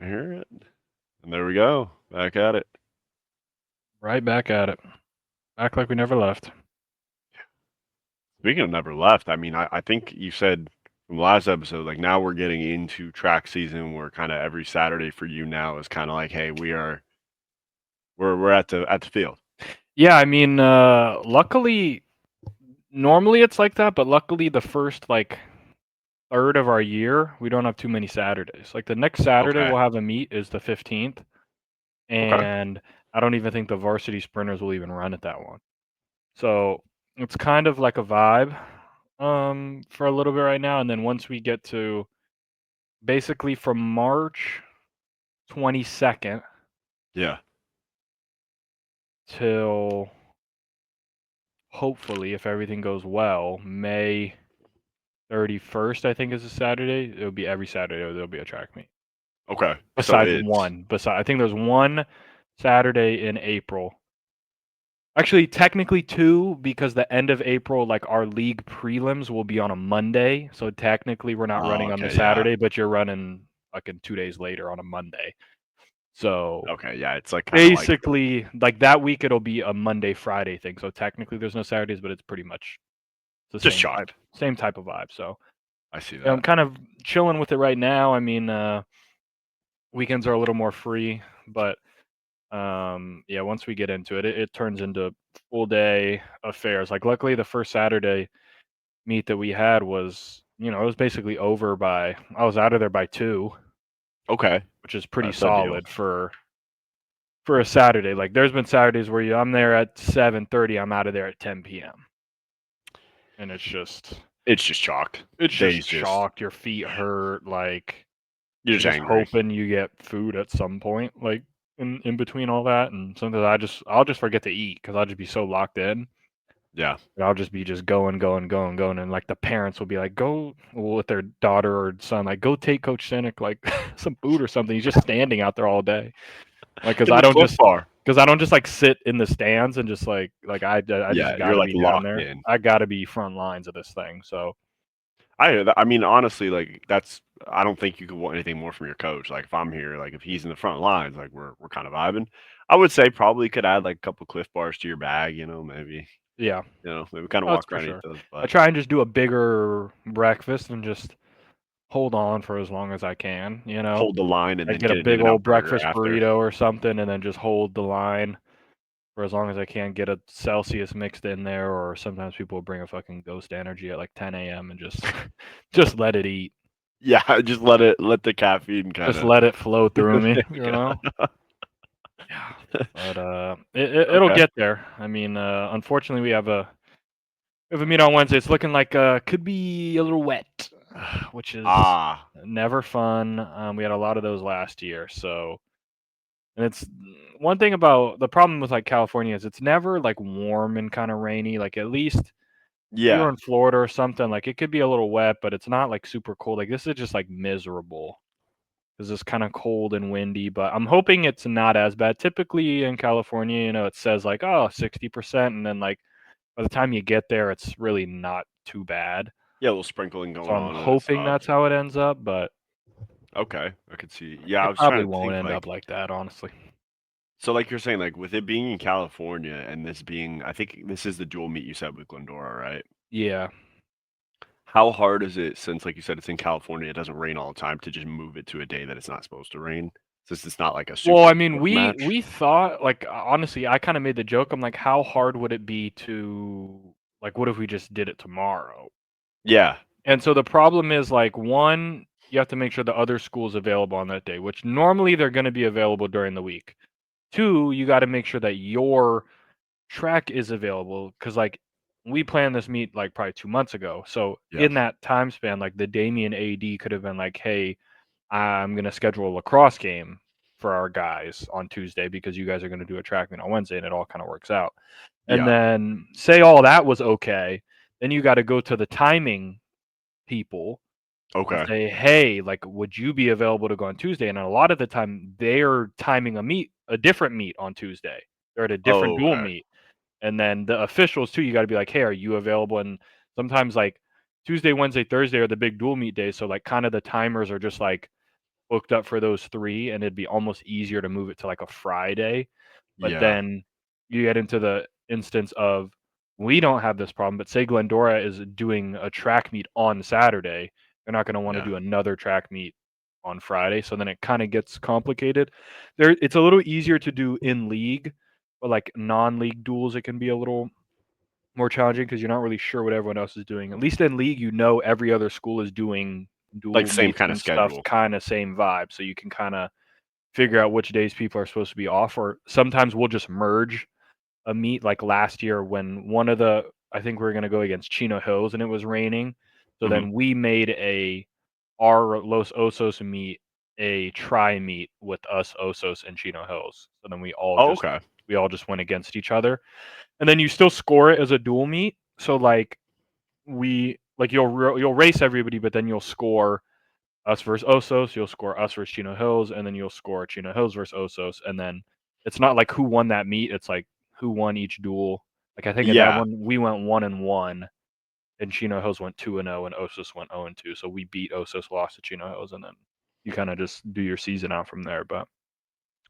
I hear it. And there we go. Back at it. Right back at it. Back like we never left. Speaking of never left, I mean, I think you said from last episode, like now we're getting into track season where kind of every Saturday for you now is kind of like, hey, we're at the field. Yeah, I mean, luckily, normally it's like that, but luckily the first like third of our year, we don't have too many Saturdays. Like the next Saturday Okay. we'll have a meet is the 15th, Okay. and I don't even think the varsity sprinters will even run at that one. So it's kind of like a vibe for a little bit right now, and then once we get to basically from March 22nd Yeah. till hopefully, if everything goes well, May 31st, I think is a Saturday. It'll be every Saturday there'll be a track meet. Okay. So Besides it's one. I think there's one Saturday in April. Actually, technically two, because the end of April, like our league prelims will be on a Monday. So technically we're not oh, running on the okay, yeah. Saturday, but you're running fucking 2 days later on a Monday. So Okay, yeah. It's like kind of like basically, like that week it'll be a Monday Friday thing. So technically there's no Saturdays, but it's pretty much the just same type of vibe. So I see I'm that. kind of chilling with it right now. I mean, weekends are a little more free, but yeah, once we get into it, it turns into full day affairs. Like luckily the first Saturday meet that we had was, it was basically over by I was out of there by 2, Okay. which is pretty That's ideal. solid for a Saturday. Like there's been Saturdays where I'm there at 7:30, I'm out of there at 10 p.m. And It's just chalked. it's just Days just chalked, your feet hurt, like you're you're just just angry. hoping you get food at some point, like in between all that. And sometimes I'll just forget to eat because I'll just be so locked in. Yeah. And I'll just be just going, going, going, going, and like the parents will be like, "Go with their daughter or son, like go take Coach Cynic like some food or something." He's just standing out there all day, like Give him a Cliff Bar. because I don't just like sit in the stands and just I just Yeah, got you're to like be down locked there. in. I got to be front lines of this thing. So I hear that. I mean, honestly, like that's. I don't think you could want anything more from your coach. Like if I'm here, like if he's in the front lines, like we're kind of vibing. I would say probably could add like a couple Cliff Bars to your bag. Maybe yeah, maybe kind of that's walk for around and eat sure. those. I But try and just do a bigger breakfast and just hold on for as long as I can. hold the line and I then get a get an big In and Out old burger breakfast after. burrito or something, and then just hold the line for as long as I can. Get a Celsius mixed in there, or sometimes people bring a fucking Ghost Energy at like 10 a.m. and just just let it eat, Yeah, just let the caffeine kind just of. let it flow through me. Yeah, but it'll Okay. get there. I mean, unfortunately, we have a meet on Wednesday. It's looking like could be a little wet, which is Ah, never fun. We had a lot of those last year, so. And it's one thing about the problem with like California is it's never like warm and kind of rainy. Like at least if you were yeah, in Florida or something, like it could be a little wet, but it's not like super cold. Like this is just like miserable because it's kind of cold and windy. But I'm hoping it's not as bad. Typically in California, it says like 60%, and then like by the time you get there, it's really not too bad. yeah, a little sprinkling So going I'm on and it hoping that's stops. how it ends up, but Okay, I could see. Yeah, I it was probably trying to won't think end up like like that, honestly. so, like you're saying, like with it being in California and this being, I think this is the dual meet you said with Glendora, right? Yeah. How hard is it since, like you said, it's in California, it doesn't rain all the time to just move it to a day that it's not supposed to rain? Since it's not like a Well, super I mean, close match? we thought like honestly, I kind of made the joke. I'm like, how hard would it be to like, what if we just did it tomorrow? Yeah. And so the problem is like one, you have to make sure the other school's available on that day, which normally they're going to be available during the week. Two, you got to make sure that your track is available because like we planned this meet like probably 2 months ago. So Yeah. in that time span, like the Damien AD could have been like, hey, I'm gonna schedule a lacrosse game for our guys on Tuesday because you guys are gonna do a track meet on Wednesday, and it all kind of works out. And Yeah. then say all that was okay, then you got to go to the timing people and Okay. say, hey, like, would you be available to go on Tuesday? And a lot of the time, they're timing a different meet on Tuesday. They're at a different Oh, dual okay. meet, and then the officials too. You got to be like, hey, are you available? And sometimes like Tuesday, Wednesday, Thursday are the big dual meet days, so like kind of the timers are just like booked up for those 3, and it'd be almost easier to move it to, like, a Friday. But Yeah. then you get into the instance of we don't have this problem, but say Glendora is doing a track meet on Saturday, they're not gonna wanna Yeah. do another track meet on Friday, so then it kinda gets complicated. It's a little easier to do in league, but, like, non-league duels, it can be a little more challenging because 'cause you're not really sure what everyone else is doing. At least in league, you know every other school is doing Like, dual same meets kinda and stuff, schedule. kinda same vibe, so you can kinda figure out which days people are supposed to be off, or sometimes we'll just merge a meet, like last year when one of the I think we were gonna go against Chino Hills and it was raining, so Mhm. then we made our Los Osos meet a tri meet with us Osos and Chino Hills. So then Oh, okay. we all just went against each other. And then you still score it as a dual meet. So like you'll race everybody, but then you'll score us versus Osos, you'll score us versus Chino Hills, and then you'll score Chino Hills versus Osos, and then it's not like who won that meet, it's like who won each duel. Like I think in that Yeah. one we went 1-1, and Chino Hills went 2-0, and Osos went 0-2. So we beat Osos, lost to Chino Hills, and then you kind of just do your season out from there. But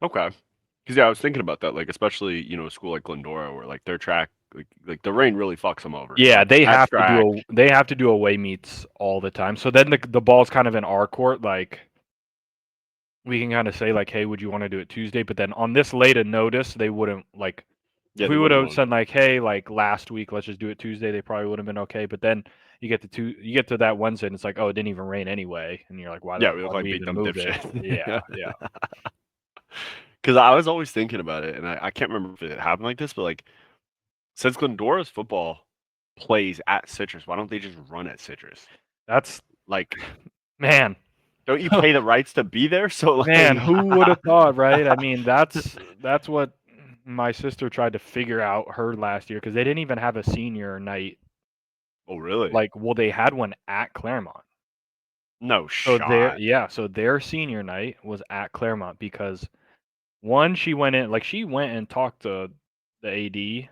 Okay. 'Cause, yeah, I was thinking about that, like, especially, a school like Glendora where, like, their track like, the rain really fucks them over. yeah, Like, that track. they have to do away meets all the time. So then the ball's kind of in our court, like we can kind of say like, hey, would you want to do it Tuesday? But then on this late a notice, they wouldn't like. If Yeah, they we would wouldn't have wanna do said it. like, hey, like last week, let's just do it Tuesday, they probably would have been okay. But then you get to that Wednesday, and it's like, oh, it didn't even rain anyway, and you're like, Yeah, we look why do like we big even dumb move it? dipshit. Yeah, Yeah. yeah. 'Cause I was always thinking about it, and I can't remember if it happened like this, but, like, since Glendora's football plays at Citrus, why don't they just run at Citrus? That's Like, man, don't you pay the rights to be there? So, man, like who would have thought, right? I mean, that's what my sister tried to figure out her last year because they didn't even have a senior night. Oh, really? Like, well, they had one at Claremont. No So shot. so their senior night was at Claremont because one, she went and talked to the AD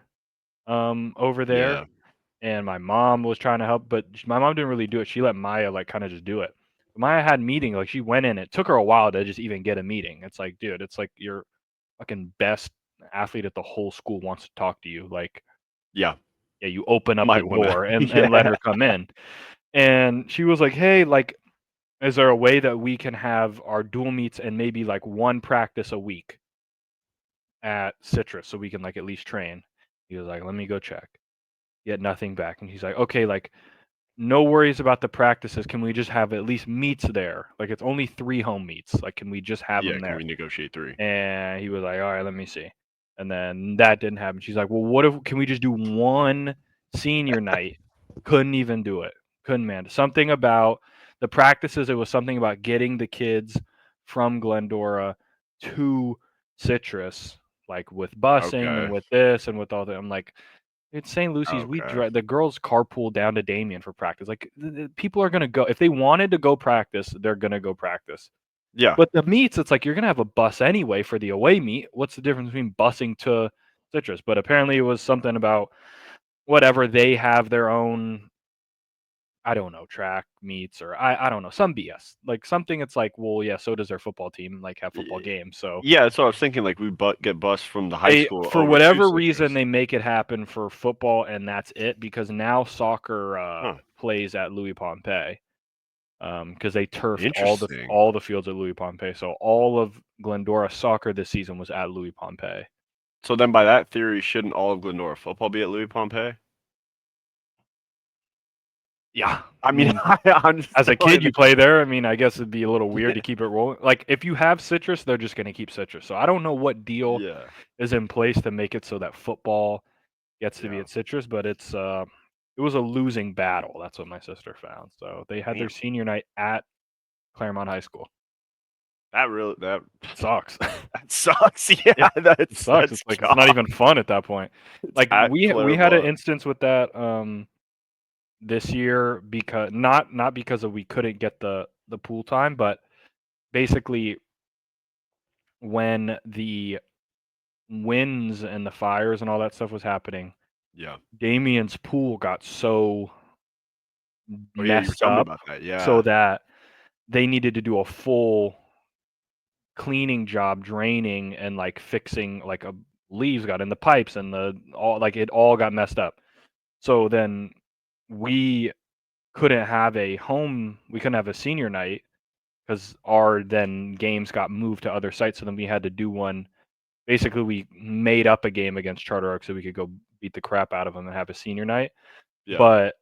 over there, Yeah. and my mom was trying to help, but my mom didn't really do it. She let Maya like kind of just do it. Maya had meeting, like she went in. It took her a while to just even get a meeting. It's like, dude, it's like your fucking best athlete at the whole school wants to talk to you. Like, Yeah. yeah, you open up the Might wanna door and let yeah. her come in. And she was like, hey, like, is there a way that we can have our dual meets and maybe like one practice a week at Citrus so we can like at least train? He was like, let me go check. Yet nothing back. And he's like, okay, like no worries about the practices. Can we just have at least meets there? Like it's only 3 home meets. Like, can we just have Yeah, them can there? we negotiate 3? And he was like, all right, let me see. And then that didn't happen. She's like, well, what if can we just do one senior night? Couldn't even do it. Couldn't, man. Something about the practices. It was something about getting the kids from Glendora to Citrus, like with busing and Okay. with this and with all that. I'm like, it's St. Lucy's. We Okay. drive the girls carpool down to Damien for practice. Like people are gonna go if they wanted to go practice, they're gonna go practice. Yeah. But the meets, it's like you're gonna have a bus anyway for the away meet. What's the difference between busing to Citrus? But apparently it was something about whatever they have their own, I don't know, track meets or I don't know, some BS. Like something it's like, well, yeah, so does their football team, like have football Y games. So yeah, that's what I was thinking, like, we get bused from the high they school for over to whatever reason Citrus. they make it happen for football and that's it because now soccer Huh. plays at Louis Pompey. Because they turfed Interesting. all the fields at Louis Pompey. So all of Glendora soccer this season was at Louis Pompey. So then by that theory, shouldn't all of Glendora football be at Louis Pompey? Yeah, I I mean, mean, I'm just as a kid, throwing you it. play there. I mean, I guess it'd be a little weird to keep it rolling. Like if you have Citrus, they're just going to keep Citrus. So I don't know what deal Yeah, is in place to make it so that football gets to be yeah. at Citrus, but it was a losing battle. That's what my sister found. So they had their Damn. senior night at Claremont High School. That really that It sucks. that sucks. Yeah, Yeah, it that's sucks. It's like it's not tough. even fun at that point. It's Like at we had an Claremont. instance with that this year because not because of we couldn't get the pool time, but basically when the winds and the fires and all that stuff was happening, Yeah. Damien's pool got so Oh, yeah, you were messed telling me up about that. so Yeah. that they needed to do a full cleaning job, draining and like fixing like leaves got in the pipes and it all got messed up. So then we we couldn't have a senior night because our then games got moved to other sites. So then we had to do one. Basically, we made up a game against Charter Oak so we could go beat the crap out of them and have a senior night. Yeah. But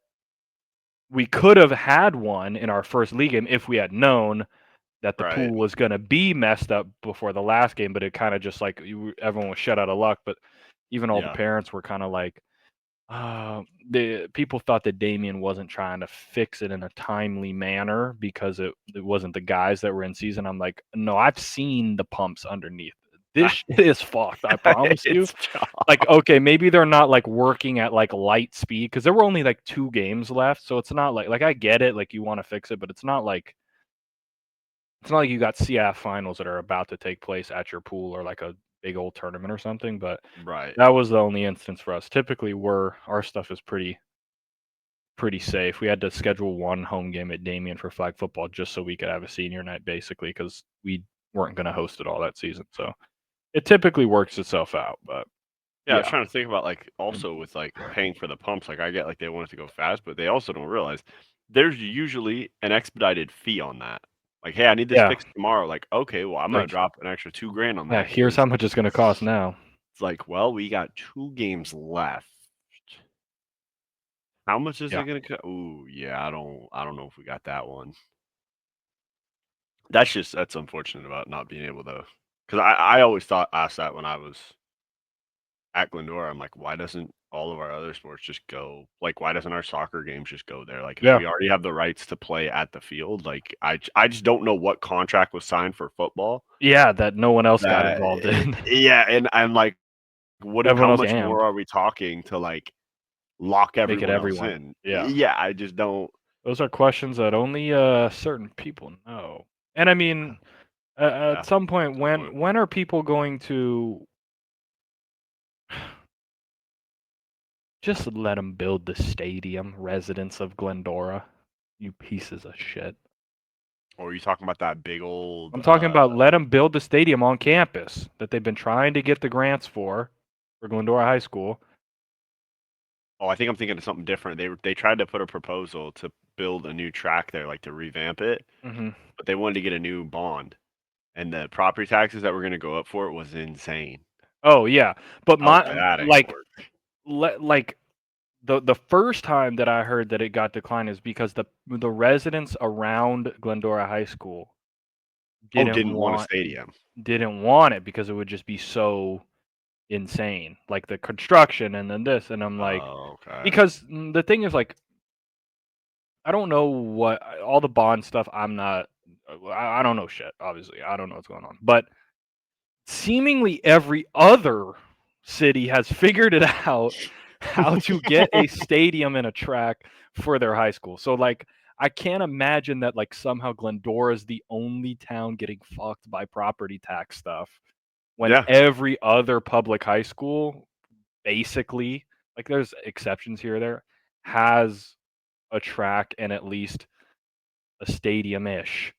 we could have had one in our first league game if we had known that the Right. pool was going to be messed up before the last game. But it kind of just like everyone was shut out of luck. But even all the Yeah. parents were kind of like, the people thought that Damien wasn't trying to fix it in a timely manner because it wasn't the guys that were in season. I'm like, no, I've seen the pumps underneath. This shit is fucked. I promise you. It's Like, okay, maybe they're not like working at like light speed because there were only like 2 games left, so it's not like I get it, like you want to fix it, but it's not like you got CIF finals that are about to take place at your pool or like a big old tournament or something. But right. that was the only instance for us. Typically, our stuff is pretty safe. We had to schedule one home game at Damien for flag football just so we could have a senior night, basically, because we weren't going to host it all that season. So it typically works itself out. But Yeah, I was yeah, trying to think about like also with like paying for the pumps. Like I get like they want it to go fast, but they also don't realize there's usually an expedited fee on that. Like, hey, I need this yeah, fixed tomorrow. Like, okay, well, I'm gonna like drop an extra 2 grand on yeah. that Here's because how much it's going to cost now. it's like, well, we got 2 games left. How much is Yeah, it gonna cost? Ooh, yeah, I don't know if we got that one. That's unfortunate about not being able to. Because I always thought asked that when I was at Glendora. I'm like, why doesn't all of our other sports just go? Like, why doesn't our soccer games just go there? Like, if yeah, we already have the rights to play at the field, like, I just don't know what contract was signed for football. yeah. That no one else got That involved in. yeah, and I'm like, Everyone how else much yammed. more are we talking to like lock Make it everyone else everyone. in? Yeah, Yeah, I just don't. those are questions that only certain people know. And I mean, Yeah, at some point, good point. when are people going to just let them build the stadium, residents of Glendora? You pieces of shit. Or are you talking about that big old? I'm talking about let them build the stadium on campus that they've been trying to get the grants for Glendora High School. Oh, I think I'm thinking of something different. They tried to put a proposal to build a new track there, like to revamp it, Hmm. but they wanted to get a new bond, and the property taxes that were going to go up for it was insane. Oh yeah, but I was my like, that ain't gonna like work. like the first time that I heard that it got declined is because the residents around Glendora High School Oh, didn't didn't want a want stadium. didn't want it because it would just be so insane, like the construction and then this, and I'm like, Oh, okay. because the thing is like I don't know what all the bond stuff. I'm not. I don't know shit. Obviously, I don't know what's going on, but seemingly every other city has figured it out how to get a stadium and a track for their high school. So like I can't imagine that like somehow Glendora is the only town getting fucked by property tax stuff when Yeah, every other public high school basically, like there's exceptions here or there, has a track and at least a stadium-ish,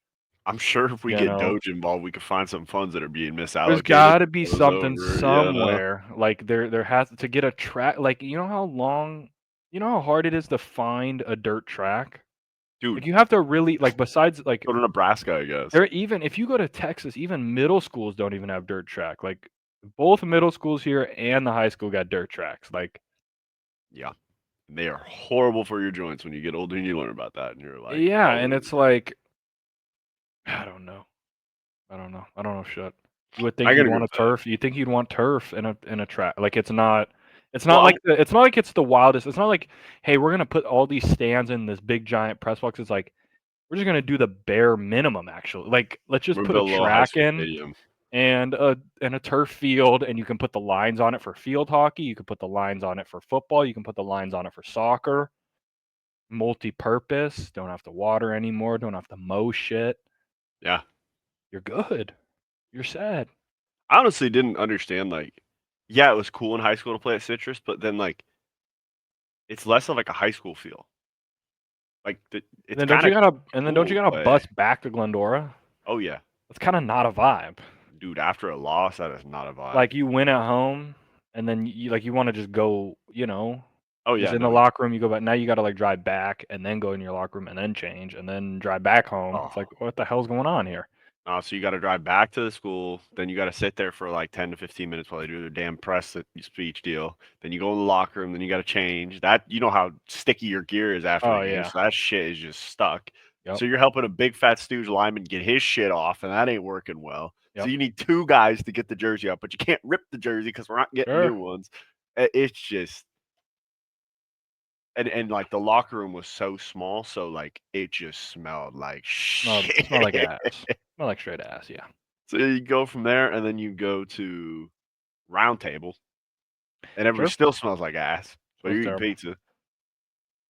I'm sure if we you get know? Doge involved, we could find some funds that are being There's misallocated. gotta be Those something over, you know, somewhere, like, there has to get a track like, you know how hard it is to find a dirt track? dude. Like, you have to really like, besides, like, Go to Nebraska, I guess. there even if you go to Texas, even middle schools don't even have dirt track, like, both middle schools here and the high school got dirt tracks, like Yeah, they are horrible for your joints when you get older and you learn about that, and you're like, yeah, oh, and it's like, I don't know. I don't know shit. You would I think you'd gotta agree want a with that. turf. You think you'd want turf in a track. Like Well, it's not like it's the wildest. It's not like, hey, we're gonna put all these stands in this big giant press box. It's like we're just gonna do the bare minimum actually. Like let's just we're put a building a little high track school in stadium. and a turf field and you can put the lines on it for field hockey, you can put the lines on it for football, you can put the lines on it for soccer. Multi-purpose, don't have to water anymore, don't have to mow shit. Yeah. You're good. You're set. I honestly didn't understand, like yeah, it was cool in high school to play at Citrus, but then, like, it's less of, like, a high school feel. Like, it's kinda And then don't you cool, gotta bus but back to Glendora? oh, yeah. It's kind of not a vibe. Dude, after a loss, that is not a vibe. Like you win at home, and then you want to just go, Oh just yeah, in the no. locker room. You go back. Now you got to like drive back and then go in your locker room and then change and then drive back home. It's like Oh. what the hell's going on here? So you got to drive back to the school. Then you got to sit there for like 10 to 15 minutes while they do their damn press speech deal. Then you go in the locker room. Then you got to change. That you know how sticky your gear is after Oh the game. yeah. So that shit is just stuck. Yep. So you're helping a big fat stooge lineman get his shit off, and that ain't working well. So Yep. you need two guys to get the jersey up, but you can't rip the jersey because we're not getting Sure. new ones. It's just and like the locker room was so small, so like it just smelled like Smell like shit. ass. Smell like straight ass. Yeah. So you go from there, and then you go to round table, and everybody Sure. still smells like ass, but Smells you're eating terrible. pizza.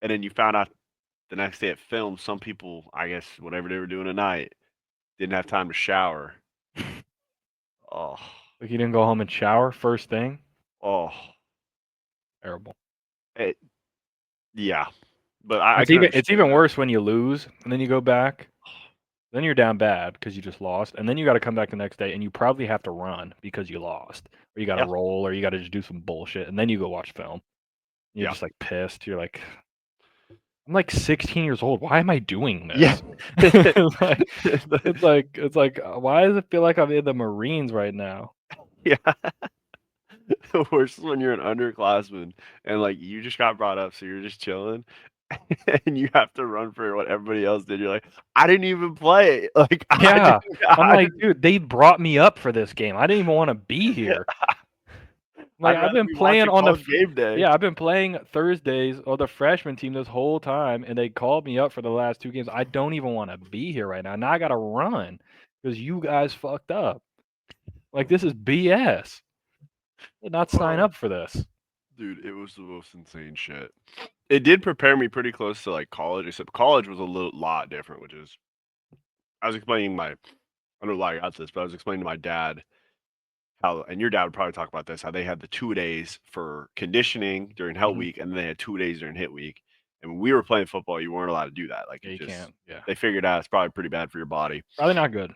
And then you found out the next day at film, some people, I guess, whatever they were doing at night, didn't have time to shower. Oh, Like you didn't go home and shower first thing. oh, Terrible. it, yeah. But I It's can even understand that. worse when you lose and then you go back. Then you're down bad because you just lost, and then you got to come back the next day, and you probably have to run because you lost, or you got to Yeah, roll, or you got to just do some bullshit, and then you go watch film. You're yeah, just like pissed. You're like, I'm like 16 years old. Why am I doing yeah. this? It's like, why does it feel like I'm in the Marines right now? Yeah. The worst is when you're an underclassman and like you just got brought up, so you're just chilling, and you have to run for what everybody else did. You're like, I didn't even play. Like Yeah, I'm I like, didn't. dude, they brought me up for this game. I didn't even want to be here. Like I'd I've rather been be playing watching on the college game day. yeah, I've been playing Thursdays or the freshman team this whole time, and they called me up for the last 2 games. I don't even want to be here right now. Now I got to run because you guys fucked up. Like this is BS. Did not sign Oh, up for this. dude, it was the most insane shit. It did prepare me pretty close to like college, except college was a little lot different, which is I was explaining my I don't know why I got this, but I was explaining to my dad how, and your dad would probably talk about this, how they had the 2 days for conditioning during Hell Mhm. Week, and then they had 2 days during Hit Week. And when we were playing football, you weren't allowed to do that. Like Yeah, it you just can't. Yeah, they figured out it's probably pretty bad for your body. probably not good.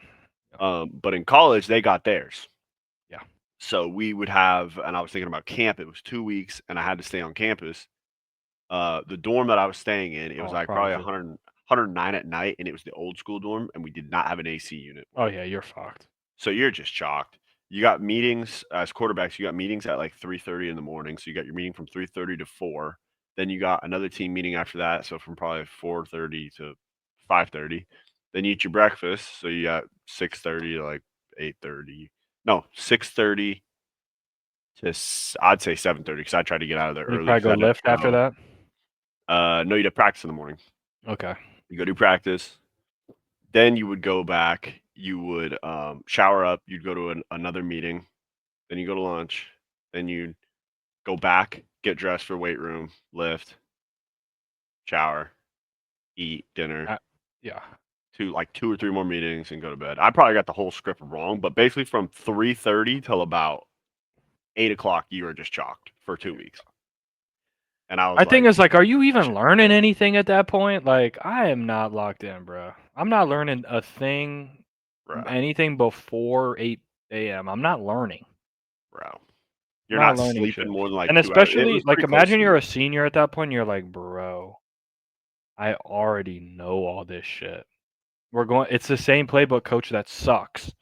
Yeah, But in college, they got theirs. yeah. So we would have, and I was thinking about camp. It was 2 weeks, and I had to stay on campus. The dorm that I was staying in, it was Oh, like probably probably. 109 at night, and it was the old school dorm, and we did not have an AC unit. Oh yeah, you're fucked. So you're just chalked. You got meetings as quarterbacks. You got meetings at like 3:30 in the morning. So you got your meeting from 3:30 to 4. Then you got another team meeting after that. So from probably 4:30 to 5:30. Then you eat your breakfast. So you got 6:30 to like 8:30. No, 6:30 to I'd say 7:30 because I tried to get out of there You early probably because go I had to lift after throw. that. No, you'd have practice in the morning. Okay. You go do practice. Then you would go back. You would shower up. You'd go to another meeting. Then you go to lunch. Then you go back, get dressed for weight room, lift, shower, eat dinner, Uh, yeah. like 2 or 3 more meetings, and go to bed. I probably got the whole script wrong, but basically from 3:30 till about 8 o'clock, you were just chalked for 2 weeks. And I My was thing like, is like, are you that even shit's learning terrible, anything at that point? Like, I am not locked in, bro. I'm not learning a thing, bro, anything before 8 a.m. I'm not learning. bro. You're Not not learning sleeping shit. more than like And 2 hours. It especially, was like, pretty close imagine to you're me. a senior at that point. And you're like, bro, I already know all this shit. We're going. It's the same playbook, coach. That sucks.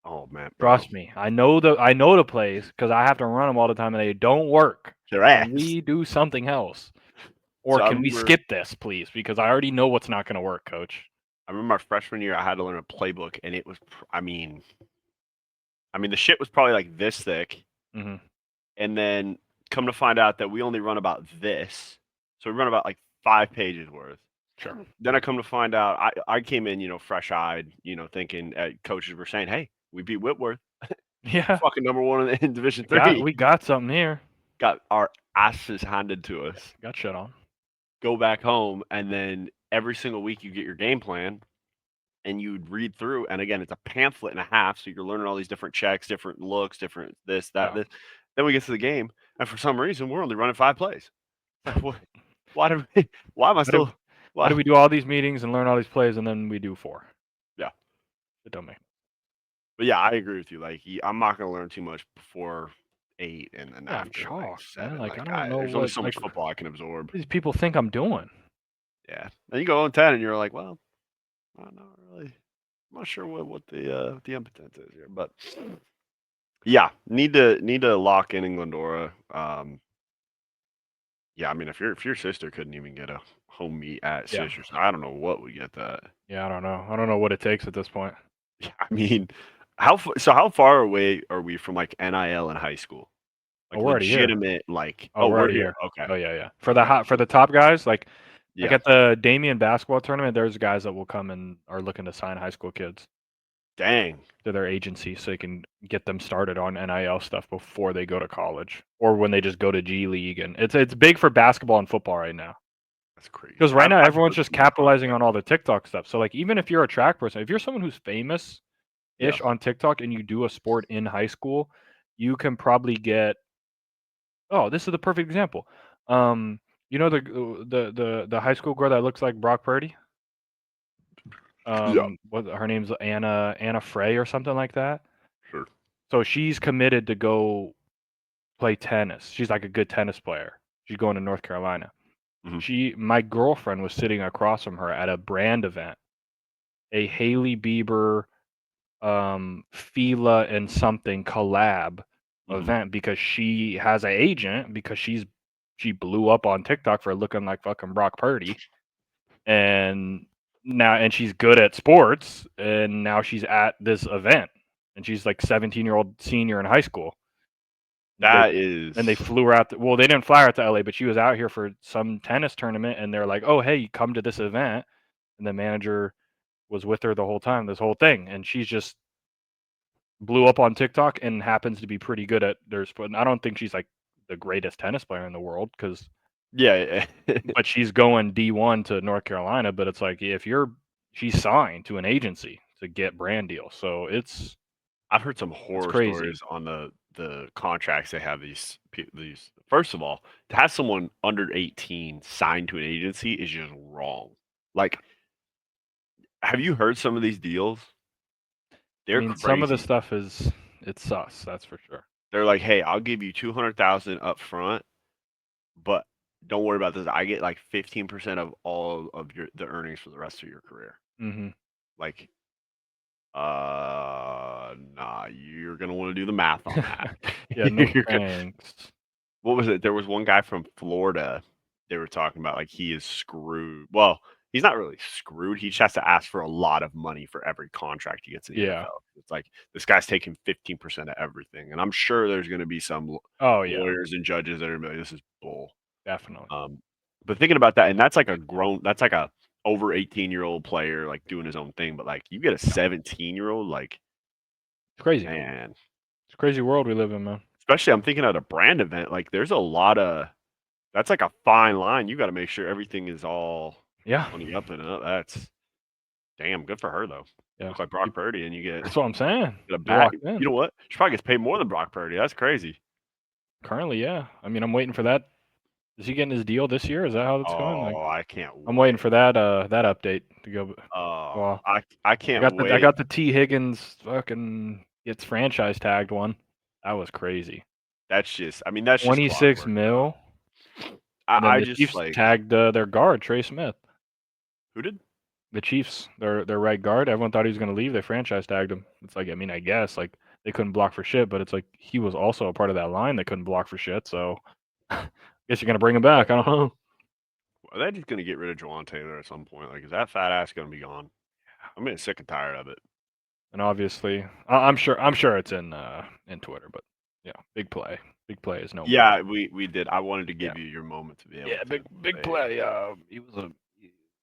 Oh man, bro, Trust me. I know the plays because I have to run them all the time, and they don't work. their Can ass. we do something else, or So can we skip this, please? Because I already know what's not going to work, coach. I remember my freshman year, I had to learn a playbook, and it was, I mean, the shit was probably like this thick, Hmm. and then come to find out that we only run about this, so we run about like 5 pages worth. Sure. Then I come to find out, I came in, fresh eyed, thinking coaches were saying, "Hey, we beat Whitworth, Yeah. fucking number one in Division Got Three, we got something here. got our asses handed to us." Got shit on. Go back home, and then every single week you get your game plan, and you'd read through, and again, it's a pamphlet and a half, so you're learning all these different checks, different looks, different this, that, Yeah. this. Then we get to the game, and for some reason, we're only running 5 plays. Like, what? Why do we? Why am I Why do still? why do Why? we do all these meetings and learn all these plays and then we do four? Yeah, It don't make. But yeah, I agree with you. Like, I'm not gonna learn too much before 8, and then Yeah, I'm after like chalked, man. 7. Like, I Like, don't know there's only what so like much football I can absorb. these people think I'm doing. Yeah, and you go on 10, and you're like, well, I'm not really. I'm not sure what the impotence is here, but yeah, need to lock in Glendora. Yeah, I mean, if your sister couldn't even get a home meet at Yeah. Sisters, I don't know what would get that. Yeah, I don't know. I don't know what it takes at this point. Yeah, I mean, how far away are we from like NIL in high school? Oh, Like we're already here. legitimate, like Oh, oh, we're we're already here. here. Okay, Oh, yeah, yeah. okay, For the top guys, like yeah. at the Damien basketball tournament, there's guys that will come and are looking to sign high school kids Dang, to their agency so they can get them started on NIL stuff before they go to college or when they just go to G League. And it's big for basketball and football right now. that's crazy. Because right now I've everyone's heard just some of the capitalizing on contracts. all the TikTok stuff. So like even if you're a track person, if you're someone who's famous Yeah. ish on TikTok and you do a sport in high school, you can probably get oh, this is the perfect example. You know the high school girl that looks like Brock Purdy? Yeah. What her name's Anna Frey or something like that. Sure. So she's committed to go play tennis. She's like a good tennis player. She's going to North Carolina. Mhm. My girlfriend was sitting across from her at a brand event, a Hailey Bieber, Fila and something collab Mhm. event because she has an agent because she blew up on TikTok for looking like fucking Brock Purdy, and she's good at sports, and now she's at this event, and she's like 17-year-old senior in high school. They That and they is flew her out. Well, they didn't fly her out to LA, but she was out here for some tennis tournament, and they're like, "Oh, hey, come to this event." And the manager was with her the whole time, this whole thing, and she's just blew up on TikTok and happens to be pretty good at their sport. And I don't think she's like the greatest tennis player in the world, because yeah, yeah. but she's going D1 to North Carolina. But it's like if you're she's signed to an agency to get brand deals, so I've heard some it's horror crazy. stories on the contracts they have these. First of all, to have someone under 18 signed to an agency is just wrong. Like, have you heard some of these deals? I They're mean, some of the crazy. stuff is it's sus, that's for sure. They're like, "Hey, I'll give you 200,000 up front, but don't worry about this. I get like 15% of all of the earnings for the rest of your career." Hmm. Like, nah, you're gonna want to do the math on that. Yeah, no You're gonna, thanks. what was it? There was one guy from Florida they were talking about, like, he is screwed. Well, he's not really screwed. He just has to ask for a lot of money for every contract he gets in the Yeah. NFL. It's like this guy's taking 15% of everything, and I'm sure there's going to be some Oh yeah, lawyers and judges that are gonna be like, "This is bull." definitely. Um, but thinking about that, and that's like a over 18-year-old player like doing his own thing. But like, you get a Yeah, 17-year-old, like, it's crazy. man, It's a crazy world we live in, man. especially I'm thinking at a brand event, like there's a lot of that's like a fine line. You gotta make sure everything is all Yeah, on the up and up. That's damn good for her though. yeah. Look like Brock Purdy and you That's what I'm saying. get a You're bat. locked in. You know what? She probably gets paid more than Brock Purdy. That's crazy. Currently, yeah. I mean, I'm waiting for that. Is he getting his deal this year? Is that how it's going? Like, Oh, I can't I'm waiting for wait. that update to go. Oh, Well, I can't I wait. got the T Higgins fucking gets franchise tagged one. That was crazy. That's just 26 clockwork though. mil, and then I the just Chiefs like tagged their guard Trey Smith. who did? The Chiefs, their right guard. Everyone thought he was gonna leave. They franchise tagged him. It's like, I mean, I guess like they couldn't block for shit, but it's like he was also a part of that line that couldn't block for shit. So guess you're gonna bring him back. I don't know. Are they just gonna get rid of Jawan Taylor at some point? Like, is that fat ass gonna be gone? I'm getting sick and tired of it. And obviously, I'm sure it's in Twitter, but yeah, big play is no more. Yeah, we did. I wanted to Yeah, give you your moment to be able yeah, to big say it. play. He was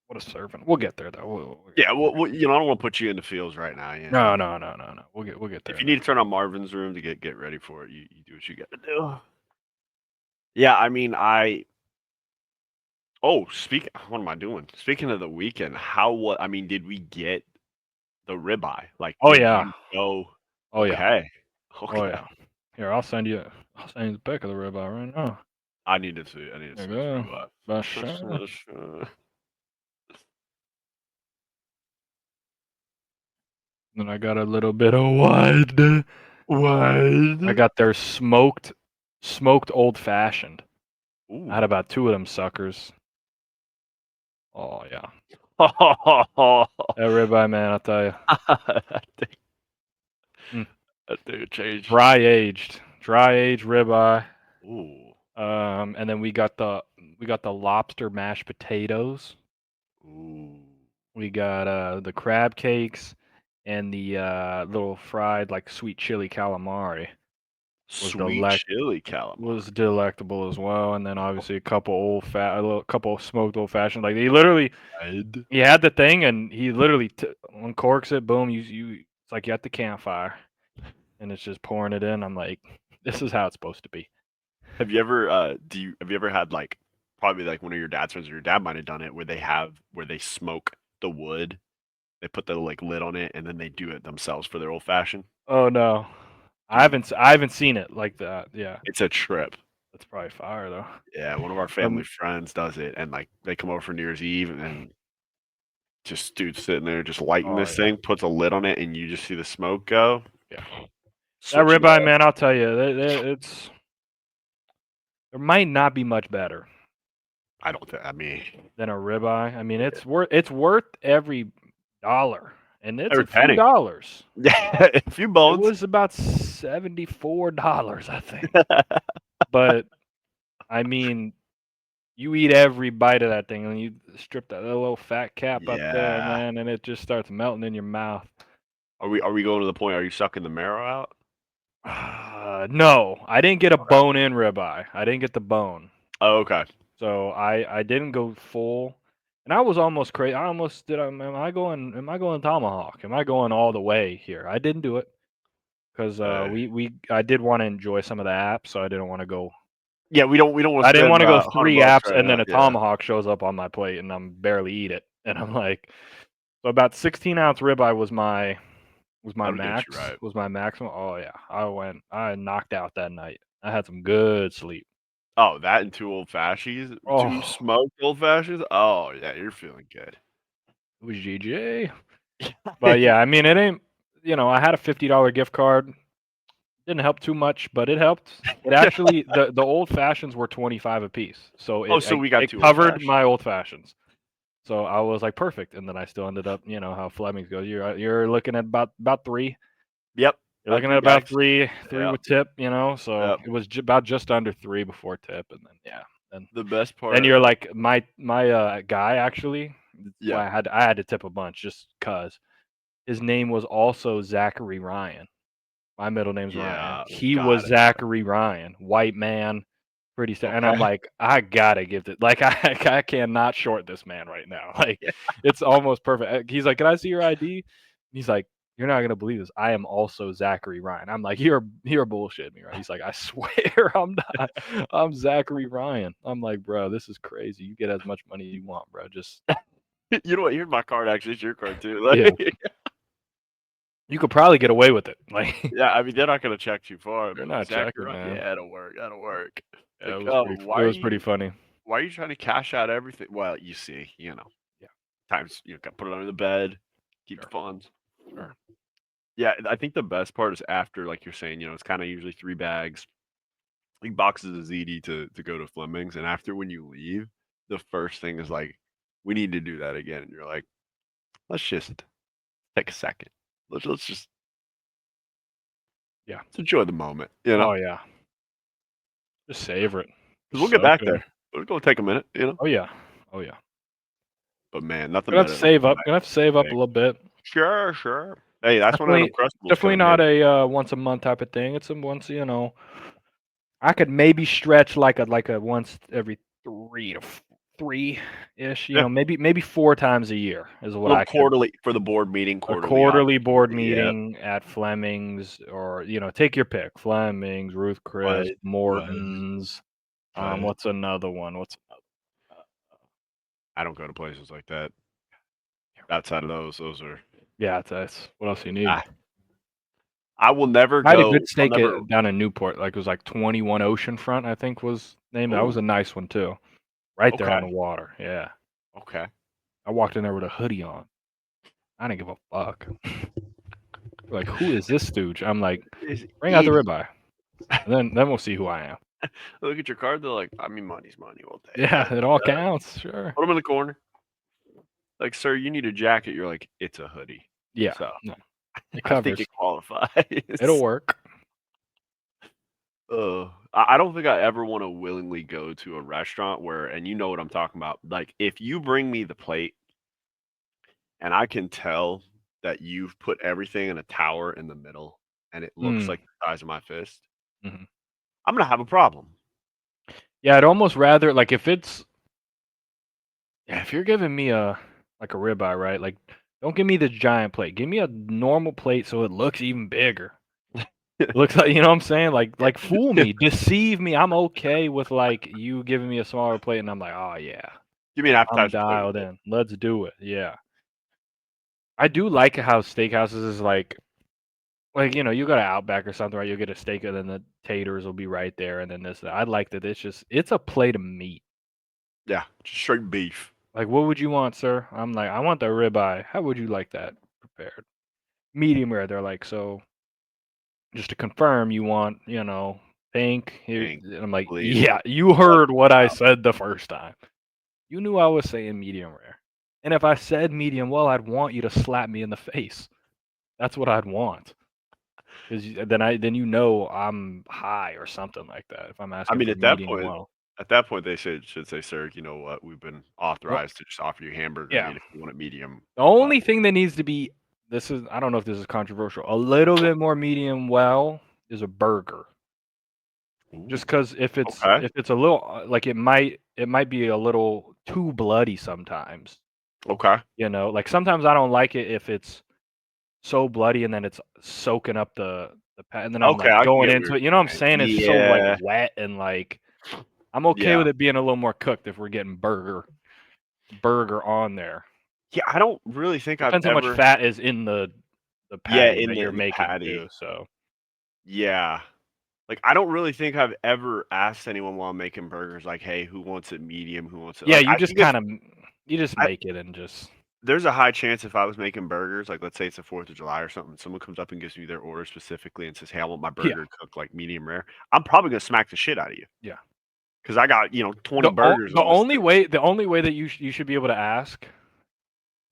what a servant. We'll get there though. We'll get Yeah, there. I don't want to put you in the fields right now. Yeah, No, no, no, no, no. We'll get there if you in a need to turn on Marvin's room to get ready for it, you do what you got to do. Yeah, I mean, I. Oh, What am I doing? Speaking of the weekend, how what? I mean, did we get the ribeye? Like, Oh did yeah. you go? Oh yeah. Okay, Oh okay. yeah. Here, I'll send you the pic of the ribeye right now. I need to see. I need to There see you this go. Basha. ribeye. Then I got a little bit of what? I What? got their smoked old fashioned. I had Ooh. about 2 of them suckers. Oh yeah. that That ribeye, man, I'll tell you. thing, Mm. that thing changed. Dry aged ribeye. Ooh. And then we got the lobster mashed potatoes. Ooh. We got the crab cakes and the little fried like sweet chili calamari was Sweet delect chili was calamari. delectable as well. And then obviously a little couple smoked old fashioned. Like he literally Red. he had the thing and he literally uncorks it. Boom, you it's like you at the campfire and it's just pouring it in. I'm like, this is how it's supposed to be. Have you ever had like probably like one of your dad's friends or your dad might have done it where they smoke the wood, they put the like lid on it and then they do it themselves for their old fashioned? Oh no, Dude, I haven't seen it like that. Yeah, it's a trip. that's probably fire though. Yeah, one of our family Um, friends does it and like they come over for New Year's Eve and then just dude's sitting there just lighting oh this yeah, thing, puts a lid on it and you just see the smoke go. yeah. That Switch it ribeye, up. man, I'll tell you, it's there might not be much better I don't think I mean than a ribeye. I mean, it's worth every dollar, and it's every a few penny. dollars. Yeah, a few It bones. was about $74, I think. But I mean, you eat every bite of that thing, and you strip that little fat cap up there, Yeah. man, and it just starts melting in your mouth. Are we going to the point? Are you sucking the marrow out? No, I didn't get a Okay. bone-in ribeye. I didn't get the bone. Oh, okay. So I didn't go full, and I was almost crazy. I almost did. Am I going tomahawk? Am I going all the way here? I didn't do it because Uh, we I did want to enjoy some of the apps, so I didn't want to go. yeah, we don't want to I didn't spend want to go 100 three bucks apps right and now. then a Yeah, tomahawk shows up on my plate and I'm barely eat it, and I'm like, so about 16-ounce ribeye was my that'll get you max right. was my maximum. Oh yeah, I knocked out that night. I had some good sleep. Oh, that and two old fashies, two Oh, smoked old fashies. Oh yeah, you're feeling good. it was GJ. But yeah, I mean, it ain't. I had a $50 gift card. Didn't help too much, but it helped. It actually the old fashions were 25 a piece, so Oh, so we got it two old covered fashies. my old fashions. So I was like perfect, and then I still ended up, how Fleming's goes. You're looking at about three. Yep, You're about looking at three about bags. three Yep, with tip. So yep. it was about just under three before tip, and then yeah, then The best then part. you're like my guy actually. That's Yeah, why I had to tip a bunch just cause his name was also Zachary Ryan. My middle name's Ryan. yeah. He was Got it. Zachary Ryan, white man, pretty and I'm Okay. like, I gotta give it. Like, I cannot short this man right now. Like, Yeah. it's almost perfect. He's like, "Can I see your ID?" He's like, "You're not gonna believe this. I am also Zachary Ryan." I'm like, "You're bullshitting me, right?" He's like, "I swear I'm not. I'm Zachary Ryan." I'm like, "Bro, this is crazy. You get as much money as you want, bro. Just You know what? Here's my card. Actually, it's your card too. yeah, Like, you could probably get away with it." Like, yeah, I mean, they're not gonna check too far, they're but not Zachary, checking, man. yeah, that'll work. That'll work. Yeah, Like, it was pretty funny. why are you trying to cash out everything? Well, you see, Yeah, times got put it under the bed, keep the sure, funds. sure. Yeah, I think the best part is after, like you're saying, it's kind of usually 3 bags, like boxes of ZD to go to Fleming's, and after when you leave, the first thing is like, we need to do that again, and you're like, let's just take a second, let's just Yeah. let's enjoy the moment. Oh, yeah. Just savor it. Because we'll Just get soak back it in. there. It's gonna take a minute. Oh, yeah. Oh, yeah. But man, nothing Gonna have to better than save a up. Gonna have to save up a nice little bit. Sure, sure. Hey, that's when that Definitely Uncrustables come definitely in not handy. a, once a month type of thing. It's a once, I could maybe stretch like a once every 3 to 3-ish, Yeah, maybe 4 times a year is what little I could. quarterly for the board meeting, A quarterly quarterly board opportunity. Yep. meeting at Fleming's or, take your pick. Fleming's, Ruth Chris, Right, right, Morton's. right. What's another one? What's another? I don't go to places like that. Outside of those are Yeah, that's what else you need. ah, I will never I had a go. good I'll steak never. down in Newport, like, it was, like, 21 Oceanfront, I think was the name. That was Oh, a nice one too. Right there on okay, the water, yeah. okay. I walked in there with a hoodie on. I didn't give a fuck. Like, who is this stooge? I'm like, This bring out the idiot. ribeye, and then we'll see who I am. Look at your card. They're like, I mean, money's money. We'll take Yeah, it. it all counts. Sure. Put them in the corner. Like, sir, you need a jacket. You're like, it's a hoodie. Yeah. So No, it I think covers. it qualifies. It'll work. I don't think I ever want to willingly go to a restaurant where, and you know what I'm talking about. Like, if you bring me the plate and I can tell that you've put everything in a tower in the middle and it looks Mm. like the size of my fist, Mhm. I'm gonna have a problem. Yeah, I'd almost rather like if it's yeah, if you're giving me a like a ribeye, right? Like, don't give me the giant plate. Give me a normal plate so it looks even bigger. Looks like you know what I'm saying? Like fool me, deceive me. I'm okay with like you giving me a smaller plate and I'm like, "Oh yeah, Give me an I'm appetizer plate with dialed it. in. Let's do it." Yeah. I do like how steakhouses is like, you know, you go to Outback or something, right? You'll get a steak and then the taters will be right there and then this that. I like that it's a plate of meat. Yeah, just straight beef. Like, "What would you want, sir?" I'm like, "I want the ribeye. How would you like that prepared?" Medium rare. They're like, "So, just to confirm, you want, you know, pink?" Here Dang, and I'm like, please. "Yeah, you Blood heard what coming I out. said the first time. You knew I was saying medium rare. And if I said medium well, I'd want you to slap me in the face. That's what I'd want. 'Cause then you know I'm high or something like that if I'm I asking mean, for medium well." at that point, they should say, "Sir, you know what? We've been Oh, authorized to just offer you hamburger yeah. meat if you want it medium The well." only thing that needs to be this is I don't know if this is controversial, a little bit more medium well is a burger. Just Ooh, 'cause okay, if it's a little, like, it might be a little too bloody sometimes, okay, you know? Like, sometimes I don't like it if it's so bloody and then it's soaking up the pa and then I'm, okay, like, I can going get what into you're it, you know what I'm saying. saying? It's so, like, Yeah, wet and, like I'm okay yeah. with it being a little more cooked if we're getting burger on there. Yeah, I don't really think I've Depends how much ever fat is in the yeah, patty in that you're the making patty. too, so Yeah. Like, I don't really think I've ever asked anyone while I'm making burgers, like, "Hey, who wants it medium? Who wants it" yeah, like, you I just think if kinda you just I make it and just there's a high chance if I was making burgers, like, let's say it's the 4th of July or something, someone comes up and gives me their order specifically and says, "Hey, I want my yeah, burger cooked, like, medium rare." I'm probably gonna smack the shit out of you yeah. because I got, 20 burgers The on this only thing. way that you should be able to ask,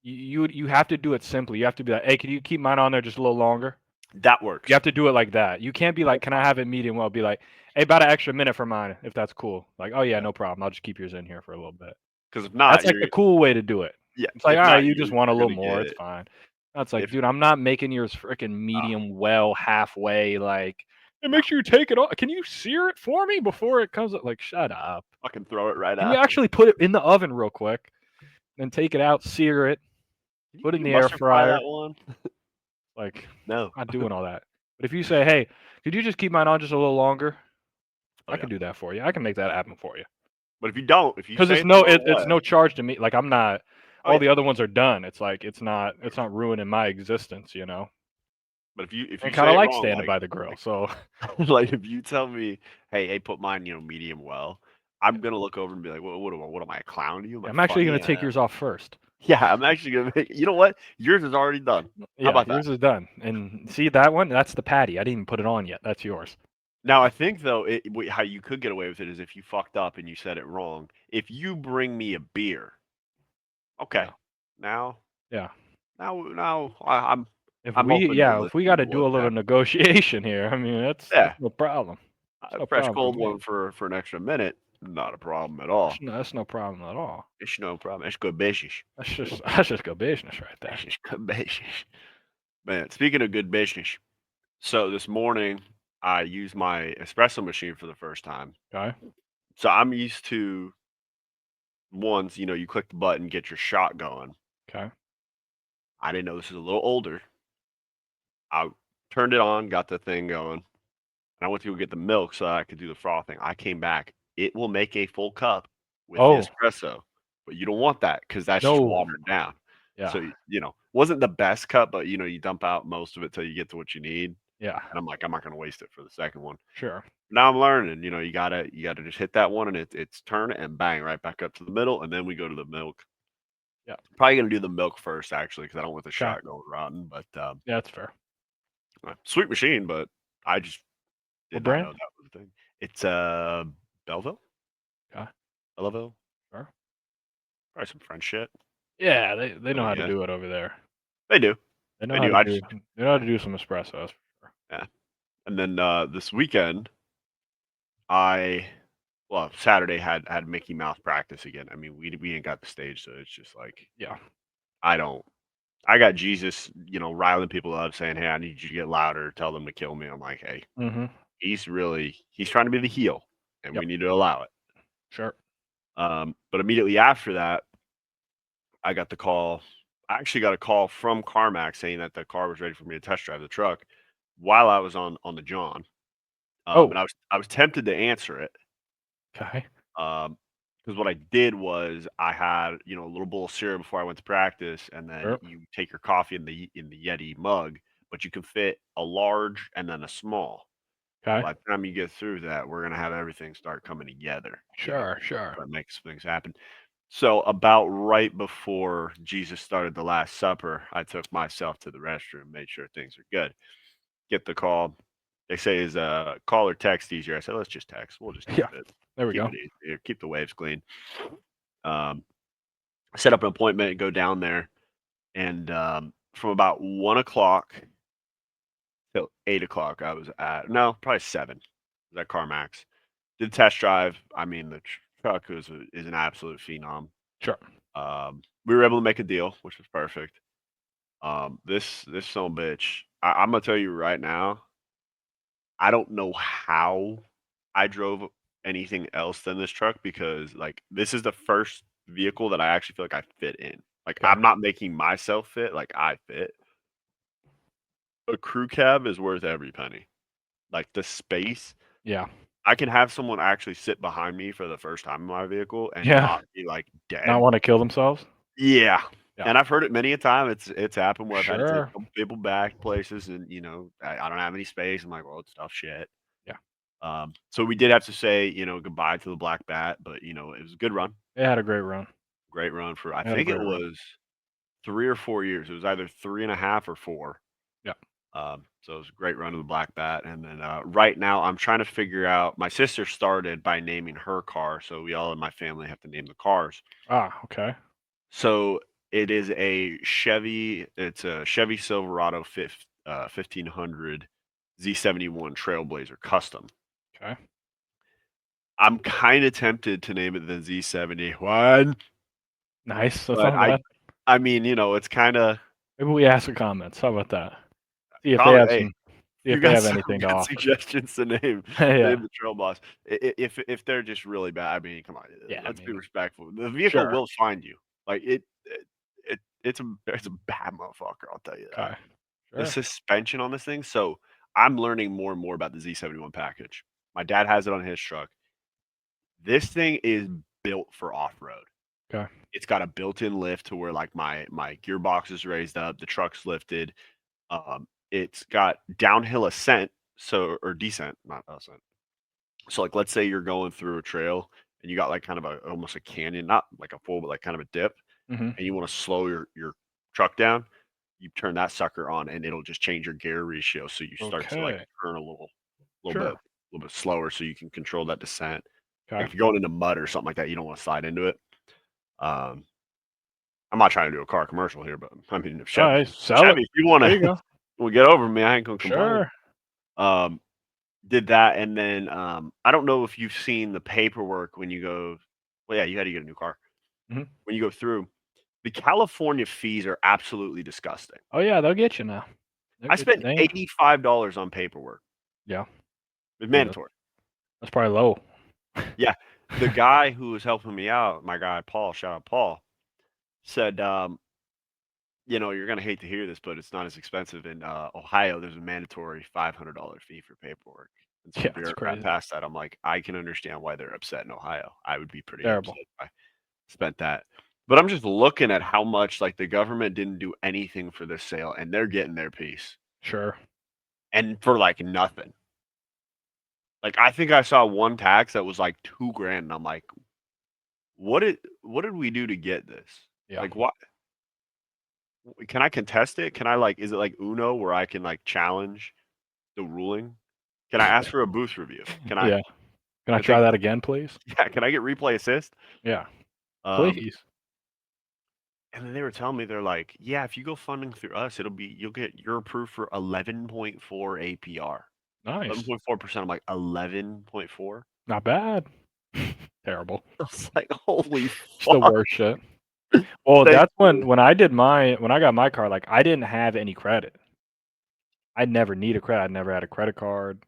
you have to do it simply. You have to be like, "Hey, can you keep mine on there just a little longer?" That You works. have to do it like that. You can't be like, That's "Can I fine. have it medium well?" Be like, "Hey, about an extra minute for mine, if that's cool." Like, "Oh, yeah, Yeah, no problem. I'll just keep yours in here for a little bit." because if That's not, like the cool way to do it. yeah, It's like, if "Alright, not, you just want a you're little gonna more, get it's it. fine." That's like, If "Dude, I'm not making yours freaking ah, medium well halfway, like, hey, make sure you take it off. Can you sear it for me before it comes" like, "Shut up. fucking throw it right Can you out. actually put it in the oven real quick, then take it out, sear it, put it Can in you the air mustard fry that fryer?" one? Like, No. not doing all that. But if you say, "Hey, could you just keep mine on just a little longer?" Oh, I yeah. can do that for you. I can make that happen for you. But if you don't, if you 'Cause say it's it the no wrong it's way no charge to me. Like, I'm not oh, all yeah. the other ones are done. It's like, it's not ruining my existence, you know? But if I you kinda say it like wrong, standing by the grill, like so like, if you tell me, hey, put mine, medium well," yeah. I'm gonna look over and be like, what am I, a clown to you? Am I I'm actually funny?" gonna take yours off first. Yeah, I'm actually gonna make you know what? Yours is already done. How Yeah, about that? yours is done. And see that one? That's the patty. I didn't even put it on yet. That's yours. Now I think though, how you could get away with it is if you fucked up and you said it wrong. If you bring me a beer, Yeah, okay, now yeah. now I'm open to If we listening to gotta do a little whatever. negotiation here, I mean, that's Yeah, no problem. It's a no fresh problem for cold me. one for an extra minute, not a problem at all. That's no problem at all. It's no problem. It's good business. That's just good business right It's there. just good business. Man, speaking of good business, so this morning I used my espresso machine for the first time. Okay, So I'm used to ones, you click the button, get your shot going. okay. I didn't know this was a little older. I turned it on, got the thing going, and I went to go get the milk so I could do the frothing. I came back. It will make a full cup with the Oh, espresso, but you don't want that because that's just no. watered down. Yeah, So, wasn't the best cup, but you dump out most of it till you get to what you need. yeah, And I'm like, I'm not gonna waste it for the second one. sure. Now I'm learning, you gotta just hit that one and it's turn it and bang right back up to the middle, and then we go to the milk. Yeah, Probably gonna do the milk first actually, because I don't want the okay. shot going rotten. But Yeah, that's fair. Sweet machine, but I just What did not brand? know that was a thing. It's, Belleville? Okay, Belleville? sure. Probably some French shit. Yeah, they know But how to yeah, do it over there. they do. They know They how do. to I do just they know how to do some espressos for sure. yeah. And then, this weekend, I well, Saturday had Mickey Mouse practice again. I mean, we ain't got the stage, so it's just like Yeah. I don't I got Jesus, riling people up saying, "Hey, I need you to get louder, tell them to kill me." I'm like, "Hey, Mhm. he's trying to be the heel, and Yep. we need to allow it." Sure. But immediately after that, I got the call. I actually got a call from CarMax saying that the car was ready for me to test drive the truck while I was on the John. Oh, And I was tempted to answer it. okay. Because what I did was I had, a little bowl of cereal before I went to practice, and then Sure. you take your coffee in the Yeti mug, but you can fit a large and then a small. Okay. By the time you get through that, we're gonna have everything start coming together, Sure, sure. that makes things happen. So about right before Jesus started the Last Supper, I took myself to the restroom, made sure things are good. Get the call. They say is call or text easier. I said, let's just text. We'll just Yeah. There we keep go. it easy, keep the waves clean. Um, Set up an appointment and go down there. And from about 1 o'clock till 8 o'clock, I was at no, probably 7. I was at CarMax. Did test drive. I mean, the truck is an absolute phenom. Sure. We were able to make a deal, which was perfect. This son of a bitch. I'm gonna tell you right now. I don't know how I drove anything else than this truck because like this is the first vehicle that I actually feel like I fit in. Like Okay. I'm not making myself fit, like I fit. A crew cab is worth every penny. Like the space, Yeah. I can have someone actually sit behind me for the first time in my vehicle and Yeah. not be like Not dead. wanna kill themselves? Yeah. Yeah. And I've heard it many a time. It's happened where I've had to take Sure. a couple people back places and I don't have any space. I'm like, well, it's tough shit. Yeah. So we did have to say, goodbye to the black bat, but it was a good run. It had a great run. Great run for I It had a think it great run. was 3 or 4 years. It was either 3.5 or 4. Yeah. So it was a great run of the black bat. And then right now I'm trying to figure out my sister started by naming her car, so we all in my family have to name the cars. Ah, okay. So it is it's a Chevy Silverado 1500 Z71 Trailblazer Custom. Okay. I'm kinda tempted to name it the Z71, Nice. That's but not bad. I mean, it's kinda Maybe we ask the comments. How about that? See if they comment have hey, some see if you if they got have some anything to good offer. suggestions to name Yeah. the Trail Boss, if they're just really bad, I mean, come on, Yeah, I let's be mean, respectful. The vehicle sure. will find you. Like, it's a bad motherfucker, I'll tell you that. Okay. The Sure. suspension on this thing so, I'm learning more and more about the Z71 package. My dad has it on his truck. This thing is built for off-road. Okay. It's got a built-in lift to where, like, my gearbox is raised up, the truck's lifted. It's got downhill ascent, so or descent, not ascent. So, like, let's say you're going through a trail and you got, like, kind of almost a canyon, not like a full, but, like, kind of a dip, Mhm. and you wanna slow your truck down, you turn that sucker on, and it'll just change your gear ratio, so you start to, like, Okay. turn a little bit Sure. slower so you can control that descent. Like, Okay. if you're going into mud or something like that, you don't wanna slide into it. Um, I'm not trying to do a car commercial here, but, I mean, if Alright, sell it. Chevy, if you There wanna you go. get over me, I ain't gonna complain. Sure. Um, did that, and then, I don't know if you've seen the paperwork when you go well, yeah, you had to get a new car. Mhm. When you go through, the California fees are absolutely disgusting. Oh, yeah, they'll get you now. They'll I get you. spent They ain't $85 on paperwork. yeah. It's Yeah, mandatory. that's probably low. Yeah. The guy who was helping me out, my guy Paul, shout out Paul, said, "You're gonna hate to hear this, but it's not as expensive in, Ohio. There's a mandatory $500 fee for paperwork." And some Yeah, it's bureaucrat crazy. passed that. I'm like, "I can understand why they're upset in Ohio. I would be pretty Terrible. upset if I spent that." But I'm just looking at how much, like, the government didn't do anything for this sale, and they're getting their piece, Sure. and for, like, nothing. Like, I think I saw one tax that was, like, 2 grand, and I'm like, what did we do to get this? Yeah. Like, what? Can I contest it? Can I like? Is it like Uno where I can like challenge the ruling? Can I ask for a booth review? Can I? Yeah. Can I Can I try take? that again, please? Yeah. Can I get replay assist? Yeah. Um, Please. and then they were telling me they're like, yeah, if you go funding through us, you're approved for 11.4 APR. Nice. 11.4%. I'm like 11.4. Not bad. Terrible. I was like, holy It's the fuck. worst shit. Well, Thank that's you. when I got my car, like, I didn't have any credit. I never needed credit. I never had a credit card.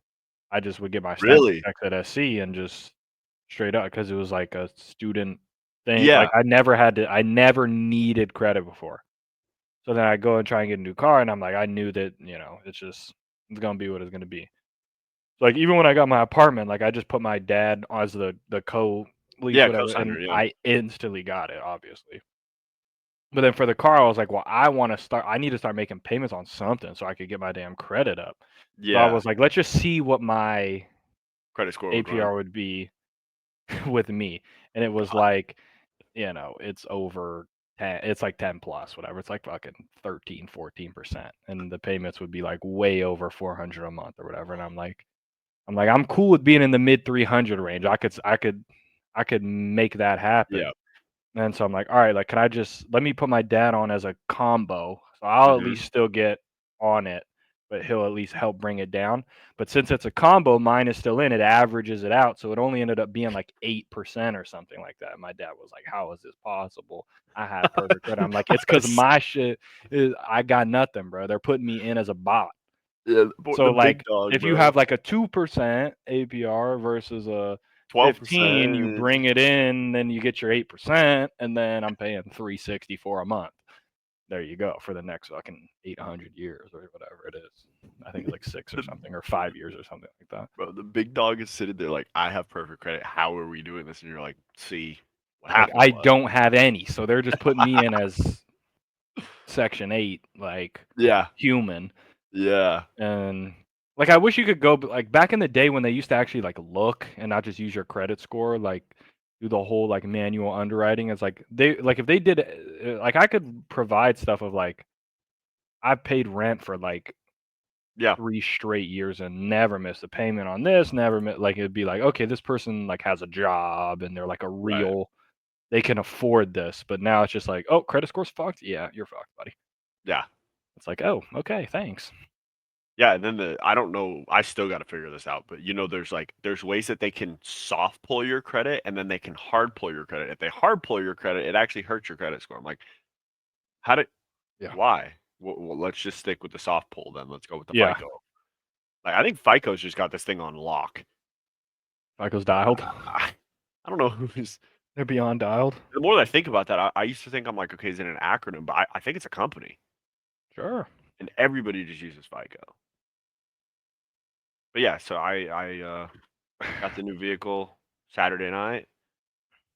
I just would get my stack Really? checks at SC and just straight up because it was like a student thing. Yeah. Like, I never needed credit before. So then I go and try and get a new car, and I'm like, I knew that, it's gonna be what it's gonna be. So, like, even when I got my apartment, like, I just put my dad as the co-lease, Yeah. whatever, and Cosigner. Yeah. I instantly got it, obviously. But then for the car, I was like, "Well, I need to start making payments on something so I could get my damn credit up." So I Yeah. was like, "Let's just see what my Credit score would run. APR would be with me." And it was God. like, it's over 10, it's like 10 plus, whatever. It's like fucking 13, 14%. And the payments would be like way over 400 a month or whatever. And I'm like, I'm cool with being in the mid 300 range. I could make that Yeah. happen. And so I'm like, all right, like, can I just let me put my dad on as a combo? So I'll at Hmm. least still get on it, but he'll at least help bring it down. But since it's a combo, mine is still in, it averages it out. So it only ended up being like 8% or something like that. My dad was like, how is this possible? I have perfect credit. I'm like, it's because my shit is, I got nothing, bro. They're putting me in as a bot. Yeah. So The big like dog, if you bro. have like a 2% APR versus a 15, you 12%. bring it in, then you get your 8%, and then I'm paying 364 a month. There you go for the next fucking 800 years or whatever it is. I think it's like 6 or something or 5 years or something like that. Bro, the big dog is sitting there like, I have perfect credit. How are we doing this? And you're like, see, what Like happened I was, don't have any, so they're just putting me in as section 8 like yeah, human. yeah, And like I wish you could go like back in the day when they used to actually like look and not just use your credit score, like do the whole like manual underwriting. It's like they like if they did like I could provide stuff of like I've paid rent for like yeah, 3 straight years and never missed a payment on this, like it'd be like, okay, this person like has a job and they're like a right, real they can afford this. But now it's just like, oh, credit score's fucked. Yeah, you're fucked, buddy. yeah, It's like, oh, okay, thanks. yeah. And then I don't know, I still got to figure this out, but there's ways that they can soft pull your credit and then they can hard pull your credit. If they hard pull your credit, it actually hurts your credit score. I'm like, how did, Yeah. why? Well, let's just stick with the soft pull then. Let's go with the Yeah. FICO. Like, I think FICO's just got this thing on lock. Michael's dialed. I don't know who's. They're beyond dialed. The more that I think about that, I used to think I'm like, okay, is it an acronym? But I think it's a company, Sure. and everybody just uses FICO. But yeah, so I got the new vehicle Saturday night.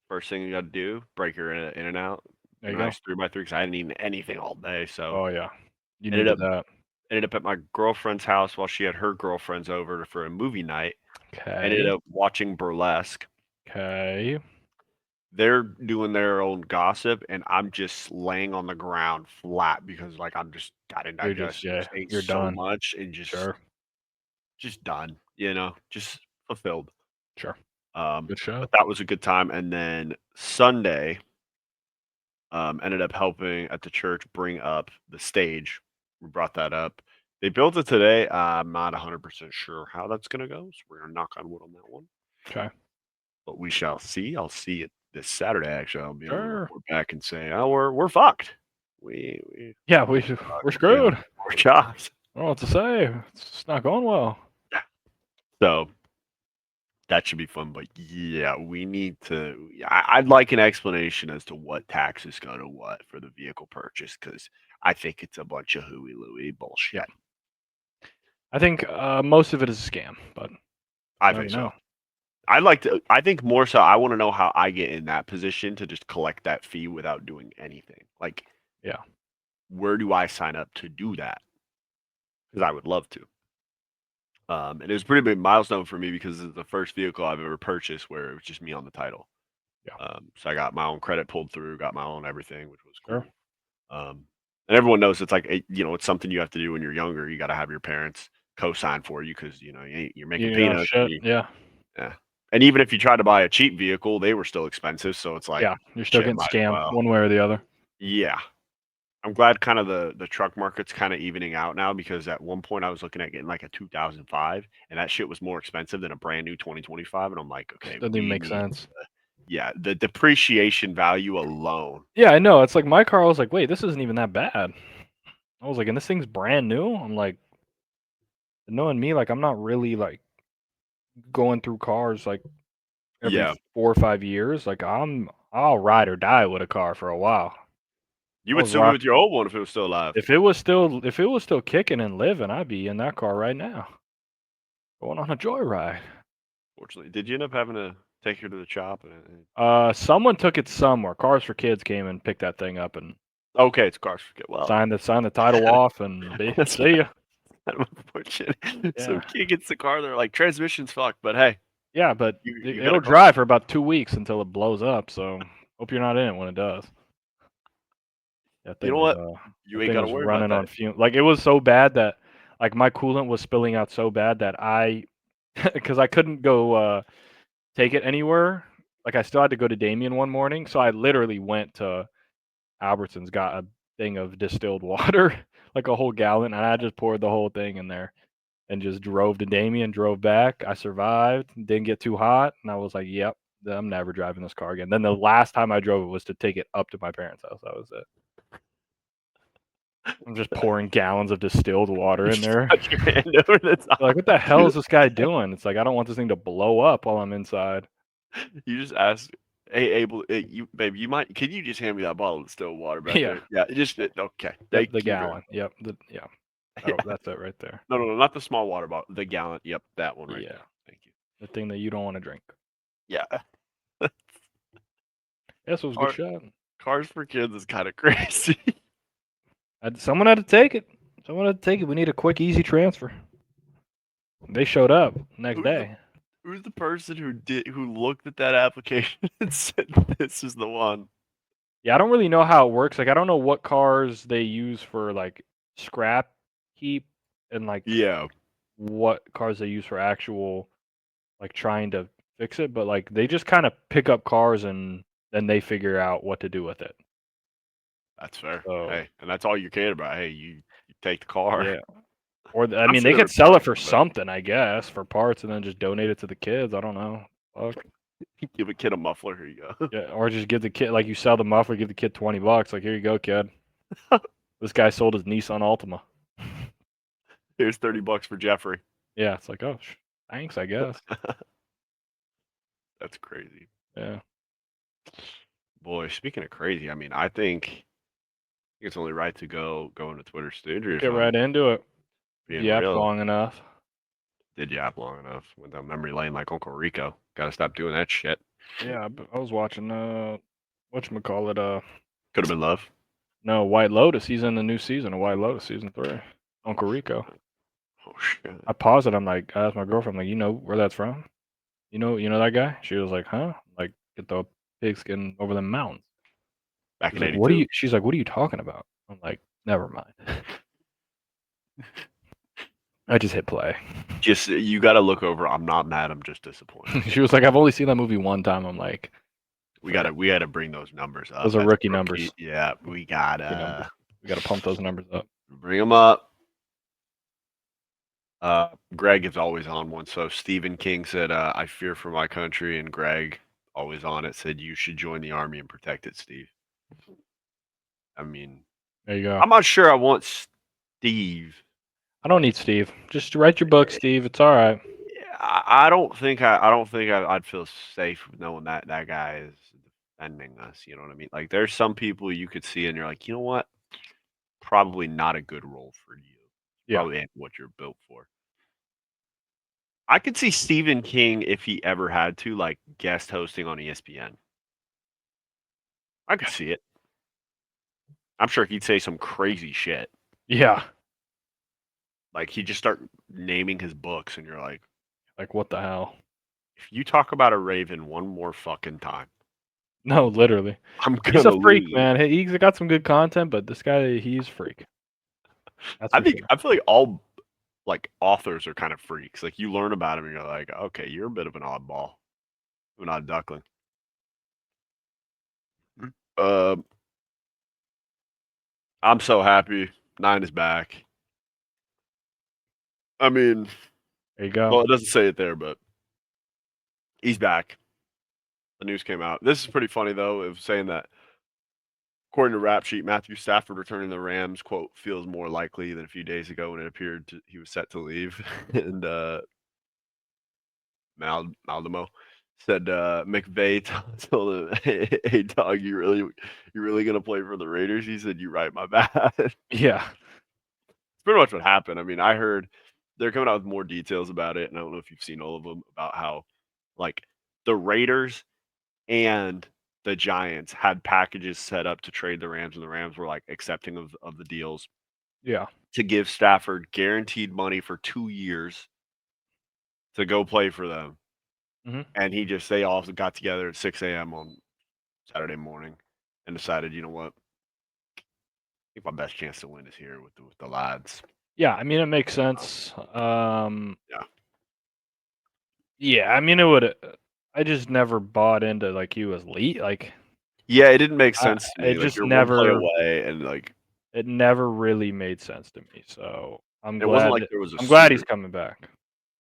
First thing you got to do, break her in and out. There you go. Nice 3x3 because I hadn't eaten anything all day. So Oh yeah. You ended needed up that. ended up at my girlfriend's house while she had her girlfriends over for a movie night. Ended Okay. up watching burlesque. Okay. They're doing their own gossip, and I'm just laying on the ground flat because like I'm just got You're just indigestion. yeah, Just ate you're so done. much and just Sure. just done, just fulfilled. Sure. Good But show. that was a good time. And then Sunday, ended up helping at the church bring up the stage. We brought that up. They built it today. I'm not 100% sure how that's gonna go, so we're gonna knock on wood on that one. Okay. But we shall see. I'll see it this Saturday. Actually, I'll be able to Sure. report back and say, "Oh, we're fucked. We Yeah, we're screwed. I we're chopped." don't know what to say. It's not going well. So that should be fun. But yeah, we need to. I'd like an explanation as to what taxes go to what for the vehicle purchase because I think it's a bunch of hooey looey Yeah. bullshit. I think most of it is a scam, but I never think so. know. I'd like to. I think more so. I want to know how I get in that position to just collect that fee without doing anything. Like, Yeah. where do I sign up to do that? Because I would love to. And it was a pretty big milestone for me because it's the first vehicle I've ever purchased where it was just me on the title. Yeah. So I got my own credit pulled through, got my own everything, which was Sure. cool. Um, And everyone knows it's like it's something you have to do when you're younger. You got to have your parents co-sign for you because you're making You know, peanuts. shit. Yeah. Yeah. And even if you tried to buy a cheap vehicle, they were still expensive. So it's like, Yeah. You're still shit, getting might as scammed well. one way or the other. Yeah. I'm glad kind of the truck market's kind of evening out now because at one point I was looking at getting like a 2005 and that shit was more expensive than a brand new 2025. And I'm like, okay, Doesn't even we make need, sense. yeah, the depreciation value alone. Yeah, I know. It's like my car. I was like, wait, this isn't even that bad. I was like, and this thing's brand new. I'm like, knowing me, like I'm not really like going through cars like every Yeah. 4 or 5 years. Like I'll ride or die with a car for a while. You I would was still be rock. with your old one if it was still alive. If it was still kicking and living, I'd be in that car right now, going on a joyride. Fortunately, did you end up having to take her to the shop? Someone took it somewhere. Cars for Kids came and picked that thing up and Okay, it's cars forget. Well, signed the title off and that's see ya. kind of unfortunate. So Yeah, kid gets the car, they're like transmission's fucked, but hey, yeah, but you got a it'll car. drive for about 2 weeks until it blows up. So hope you're not in it when it does. That You thing know was what? uh You that ain't thing got to was worry about running on that. fume. Like it was so bad that like my coolant was spilling out so bad that I because I couldn't go take it anywhere. Like I still had to go to Damien one morning, so I literally went to Albertsons, got a thing of distilled water, like a whole gallon, and I just poured the whole thing in there and just drove to Damien, drove back. I survived, didn't get too hot, and I was like, "Yep, I'm never driving this car again." Then the last time I drove it was to take it up to my parents' house. That was it. I'm just pouring gallons of distilled water You in just there. put your hand over the They're like, top. "What the hell is this guy doing?" It's like I don't want this thing to blow up while I'm inside. You just ask, hey, Abel, you baby, you might? Can you just hand me that bottle of distilled water back Yeah. there? Yeah, okay. Yep, Thank the you very gallon. Yep, yeah. much. Oh, Yeah. that's it right there. No, no, no, not the small water bottle. The gallon. Yep, that one right Yeah, there. Thank you. the thing that you don't wanna drink. Yeah. This was a good Car, shot. cars for kids is kind of crazy. Someone had to take it. Someone had to take it. We need a quick, easy transfer. They showed up next Who's the day. Who's the person who looked at that application and said this is the one? Yeah, I don't really know how it works. Like, I don't know what cars they use for like scrap heap and like Yeah, what cars they use for actual like trying to fix it. But like they just kind of pick up cars and then they figure out what to do with it. that's fair. So Hey, and that's all you cared about. Hey, you take the car. yeah, or I I'm mean, sure they they're could sell it for responsible, but something, I guess, for parts, and then just donate it to the kids. I don't know. Fuck. give a kid a muffler. Here you go. Yeah, or just give the kid like you sell the muffler, give the kid $20. Like, here you go, kid. This guy sold his Nissan Altima. Here's $30 for Jeffrey. Yeah, it's like, oh, thanks, I guess. That's crazy. Yeah, Boy, speaking of crazy, I mean, I think it's only right to go into Twitter studio if get I'm right into it. being Yapped real. long enough. Did yap long enough. Went down memory lane like Uncle Rico. Gotta stop doing that shit. Yeah, I was watching whatchamacallit, Could have been love. no, White Lotus. He's in the new season of White Lotus, season 3. Uncle Oh Rico. shit. Oh shit. I paused it. I'm like, I asked my girlfriend, like, you know where that's from? You know that guy? She was like, huh? Like, get the pigskin over the mountains. Back She's in like, what are '82. you? She's like, what are you talking about? I'm like, never mind. I just hit play. Just you got to look over. I'm not mad. I'm just disappointed. She was like, I've only seen that movie one time. I'm like, fair. We gotta bring those numbers up Those are as rookie a rookie. numbers. Yeah, we Rookie numbers. gotta We got to pump those numbers up. bring them up. Greg is always on one. So Stephen King said, "I fear for my country," and Greg, always on it, said, "You should join the army and protect it, Steve." I mean, There you go. I'm not sure I want Steve. I don't need Steve. Just write your book, Steve. It's all right. Yeah, I don't think I don't think I'd feel safe knowing that that guy is defending us. You know what I mean? Like, there's some people you could see, and you're like, you know what? Probably not a good role for you. Yeah. Probably ain't what you're built for. I could see Stephen King if he ever had to, like, guest hosting on ESPN. I could see it. I'm sure he'd say some crazy shit. Yeah. Like, he'd just start naming his books, and you're like, Like, what the hell? if you talk about a raven one more fucking time, No, literally. I'm He's a gonna freak, lose it. man. He's got some good content, but this guy, he's a freak. That's I for think sure. I feel like all like authors are kind of freaks. Like you learn about him and you're like, okay, you're a bit of an oddball, an odd duckling. Uh, I'm so happy. Nine is back. I mean, There you go. well, it doesn't say it there, but he's back. The news came out. This is pretty funny though. It was saying that according to Rap Sheet, Matthew Stafford returning to the Rams quote feels more likely than a few days ago when it appeared he was set to leave. And Maldemo said McVay told him, "Hey dog, you really gonna play for the Raiders?" He said, "You right, my bad." It's Yeah. pretty much what happened. I mean, I heard they're coming out with more details about it, and I don't know if you've seen all of them about how like the Raiders and the Giants had packages set up to trade the Rams, and the Rams were like accepting of the deals Yeah. to give Stafford guaranteed money for 2 years to go play for them. Mhm. And they all got together at 6 a.m. on Saturday morning and decided, you know what? I think my best chance to win is here with the lads. Yeah, I mean, it makes Um, sense. yeah. Yeah, I mean, it would. I just never bought into like he was late. Like, Yeah, it didn't make I sense to it me. Like just you're one play never. away, and like It never really made sense to me. So it wasn't like there was a I'm glad he's suitor. coming back.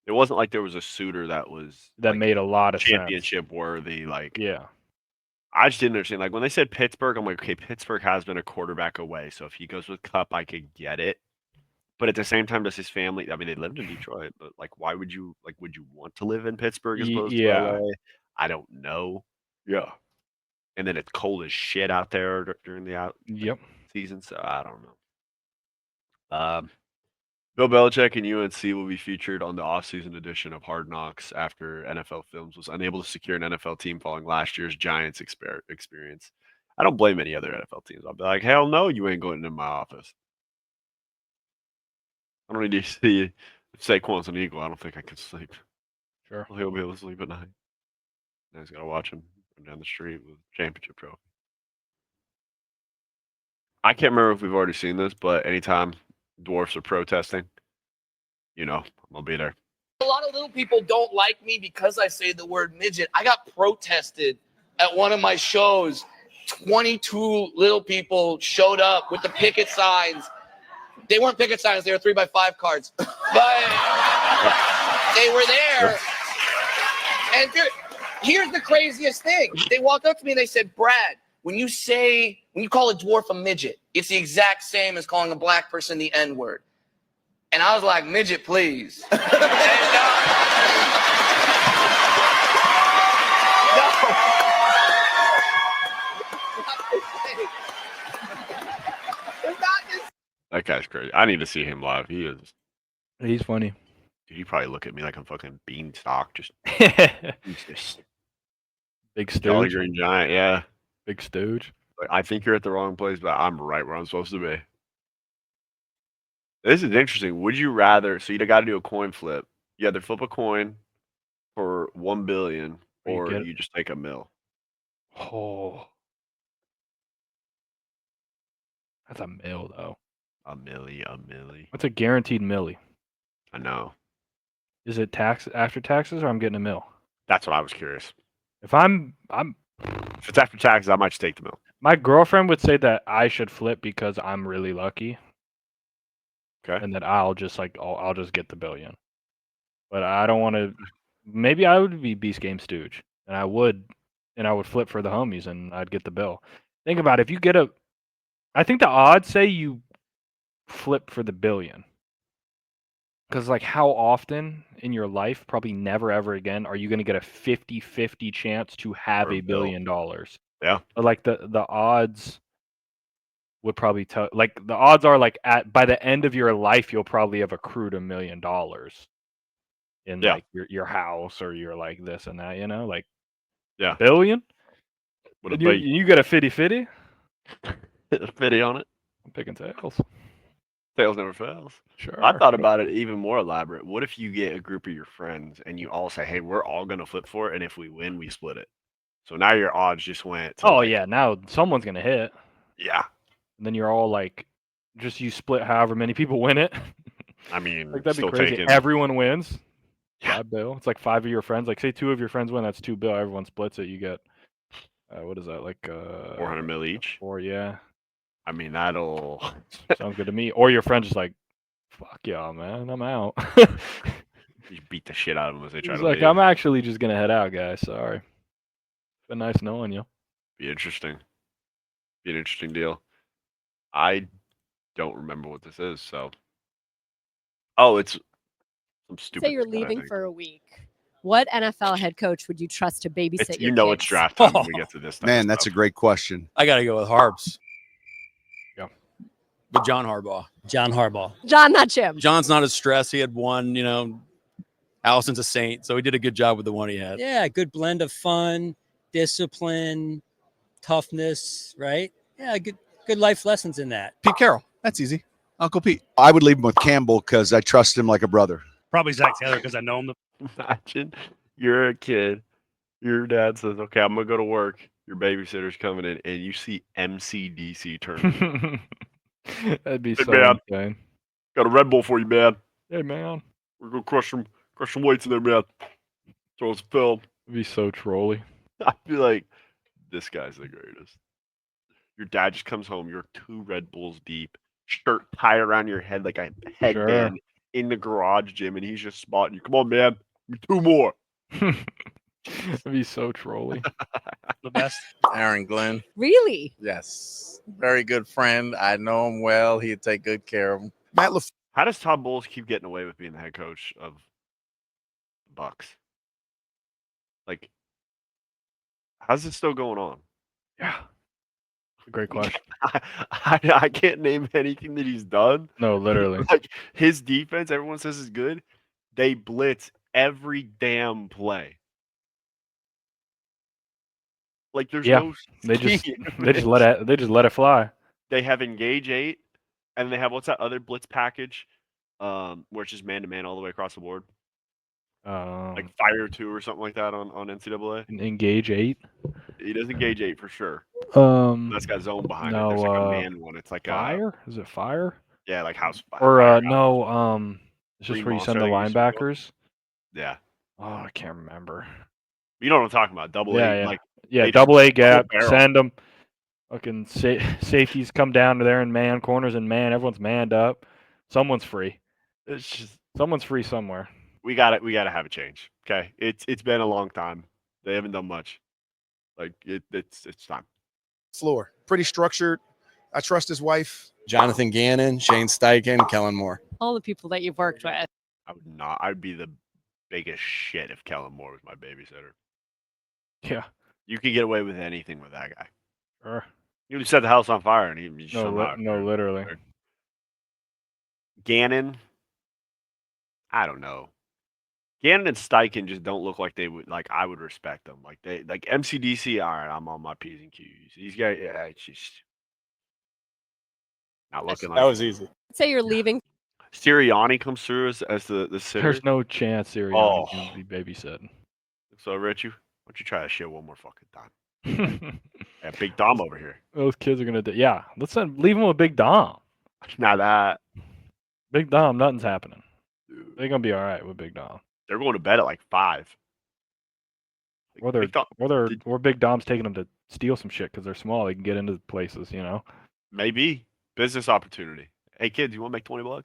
It wasn't like there was a suitor that was That like made a lot of sense. championship worthy. Like Yeah. I just didn't understand. Like when they said Pittsburgh, I'm like, okay, Pittsburgh has been a quarterback away, so if he goes with Cup, I could get it. But at the same time, does his family? I mean, they lived in Detroit, but like, why would you like? Would you want to live in Pittsburgh as opposed to Yeah. LA? I don't know. Yeah. And then it's cold as shit out there during the like Yep. season, so I don't know. Bill Belichick and UNC will be featured on the offseason edition of Hard Knocks after NFL Films was unable to secure an NFL team following last year's Giants experience. I don't blame any other NFL teams. I'll be like, hell no, you ain't going in my office. I don't need to see if Saquon's an Eagle. I don't think I can sleep. Sure. Well, he'll be able to sleep at night. Now he's got to watch him run down the street with a championship trophy. I can't remember if we've already seen this, but anytime dwarfs are protesting, I'm gonna be there. A lot of little people don't like me because I say the word midget. I got protested at one of my shows. 22 little people showed up with the picket signs. They weren't picket signs, they were 3x5 cards. But they were there. And here's the craziest thing. They walked up to me and they said, Brad, when you call a dwarf a midget, it's the exact same as calling a black person the N-word. And I was like, midget, please. No. That guy's crazy. I need to see him live. He's funny. Dude, he probably look at me like I'm fucking beanstalk. Just Jesus. Big Jolly stooge. Green Giant, yeah. Big stooge. Like, I think you're at the wrong place, but I'm right where I'm supposed to be. This is interesting. Would you rather? So you got to do a coin flip. You either flip a coin for 1 billion, Or you or get you just take a mill. oh, that's a mill though. A milli. What's a guaranteed milli? I know. Is it tax after taxes or I'm getting a mill? That's what I was curious. If I'm If it's after taxes, I might just take the mill. my girlfriend would say that I should flip because I'm really lucky Okay. and that I'll just I'll just get the billion. But I don't want to. Maybe I would be Beast Game Stooge, and I would flip for the homies, and I'd get the bill. Think about it, if you get a. I think the odds say you flip for the billion, because like how often in your life, probably never ever again, are you going to get a 50-50 chance to have For a $1 bill. billion? Yeah. But like the odds would probably tell. Like the odds are like by the end of your life, you'll probably have accrued $1 million in Yeah. like your house or your like this and that, like Yeah. billion. Would And it be you get a 50-50? a fitty on it? I'm picking tails. Tails never fails. Sure. I thought about it even more elaborate. What if you get a group of your friends and you all say, "Hey, we're all gonna flip for it, and if we win, we split it." So now your odds just went to Oh like, yeah, now someone's gonna hit, yeah. and then you're all like, just you split however many people win it. I mean, Like that'd be still crazy. taking. Everyone wins. Yeah. $5. It's like 5 of your friends. Like say 2 of your friends win, that's $2. Everyone splits it. You get what is that? Like 400 mil each. 4, yeah. I mean, that'll. Sounds good to me. Or your friend's just like, fuck y'all, man, I'm out. You beat the shit out of them as they try He's to like, leave. I'm actually just gonna head out, guys. Sorry. Been nice knowing you. Be interesting. Be an interesting deal. I don't remember what this is, so. Oh, it's some stupid. Say you're thing that I leaving think. for a week. What NFL head coach would you trust to babysit It's, your you know kids? it's draft time when we get to this. Type Man, of that's a stuff. great question. I got to go with Harbs. Yeah. With John Harbaugh. John Harbaugh. John, not Jim. John's not as stressed. He had one, Allison's a Saint, so he did a good job with the one he had. Yeah, good blend of fun, discipline, toughness, right? Yeah, good life lessons in that. Pete Carroll. That's easy. Uncle Pete. I would leave him with Campbell because I trust him like a brother. Probably Zach Taylor because I know him. Imagine you're a kid. Your dad says, "Okay, I'm gonna go to work. Your babysitter's coming in," and you see MCDC turn. That'd be Hey, so man. insane. Got a Red Bull for you, man. Hey man, We're gonna crush some weights in there, man. Throw some film. it'd be so trolly. I'd be like, this guy's the greatest. Your dad just comes home. You're 2 Red Bulls deep, shirt tied around your head like a headband in the garage gym, and he's just spotting you. Come on, man. Give me 2 more. It'd be so trolly. The best. Aaron Glenn. Really? Yes. Very good friend. I know him well. He'd take good care of him. Matt LaFleur. How does Todd Bowles keep getting away with being the head coach of Bucks? Like, how's it still going on? Yeah. Great question. I can't name anything that he's done. No, literally. Like his defense, everyone says is good. They blitz every damn play. Like there's Yeah, no. They just scheme. they just let it fly. They have Engage 8, and they have what's that other blitz package, where it's just man to man all the way across the board, like Fire 2 or something like that on NCAA. Engage 8. He does Engage 8 for sure. That's got zone behind it. No, There's like a man one. It's like Fire? Is it Fire? yeah, like house. Or Fire no, it's just Green where you Monster, send the I think it used to be called. linebackers. Yeah, Oh, I can't remember. you know what I'm talking about. Double Yeah, A, yeah. like Yeah, they double A just double gap, barrel. send them. Fucking safeties come down to there and man, corners and man, everyone's manned up. Someone's free. It's just Someone's free somewhere. we got to have a change. Okay, it's been a long time. They haven't done much. Like it's time. Floor. Pretty structured. I trust his wife. Jonathan Gannon, Shane Steichen, Kellen Moore. All the people that you've worked with. I would not. I'd be the biggest shit if Kellen Moore was my babysitter. Yeah. You could get away with anything with that guy. Sure. You would set the house on fire and he No, somehow. literally. Gannon. I don't know. Gannon and Steichen just don't look like they would. Like I would respect them. Like they like MCDC. All right, I'm on my P's and Q's. These guys, yeah, it's just not looking like. That was easy. Say you're leaving. Sirianni comes through as the sitter. There's no chance Sirianni's going to be babysitting. So Richie, why don't you try that shit one more fucking time? Yeah, Big Dom over here. Those kids are going to yeah, leave them with Big Dom. Now that Big Dom, nothing's happening. They're going to be all right with Big Dom. they're going to bed at like 5. Or they're Big Dom, or Big Dom's taking them to steal some shit because they're small. They can get into places, you know. maybe business opportunity. Hey kids, you want to make $20?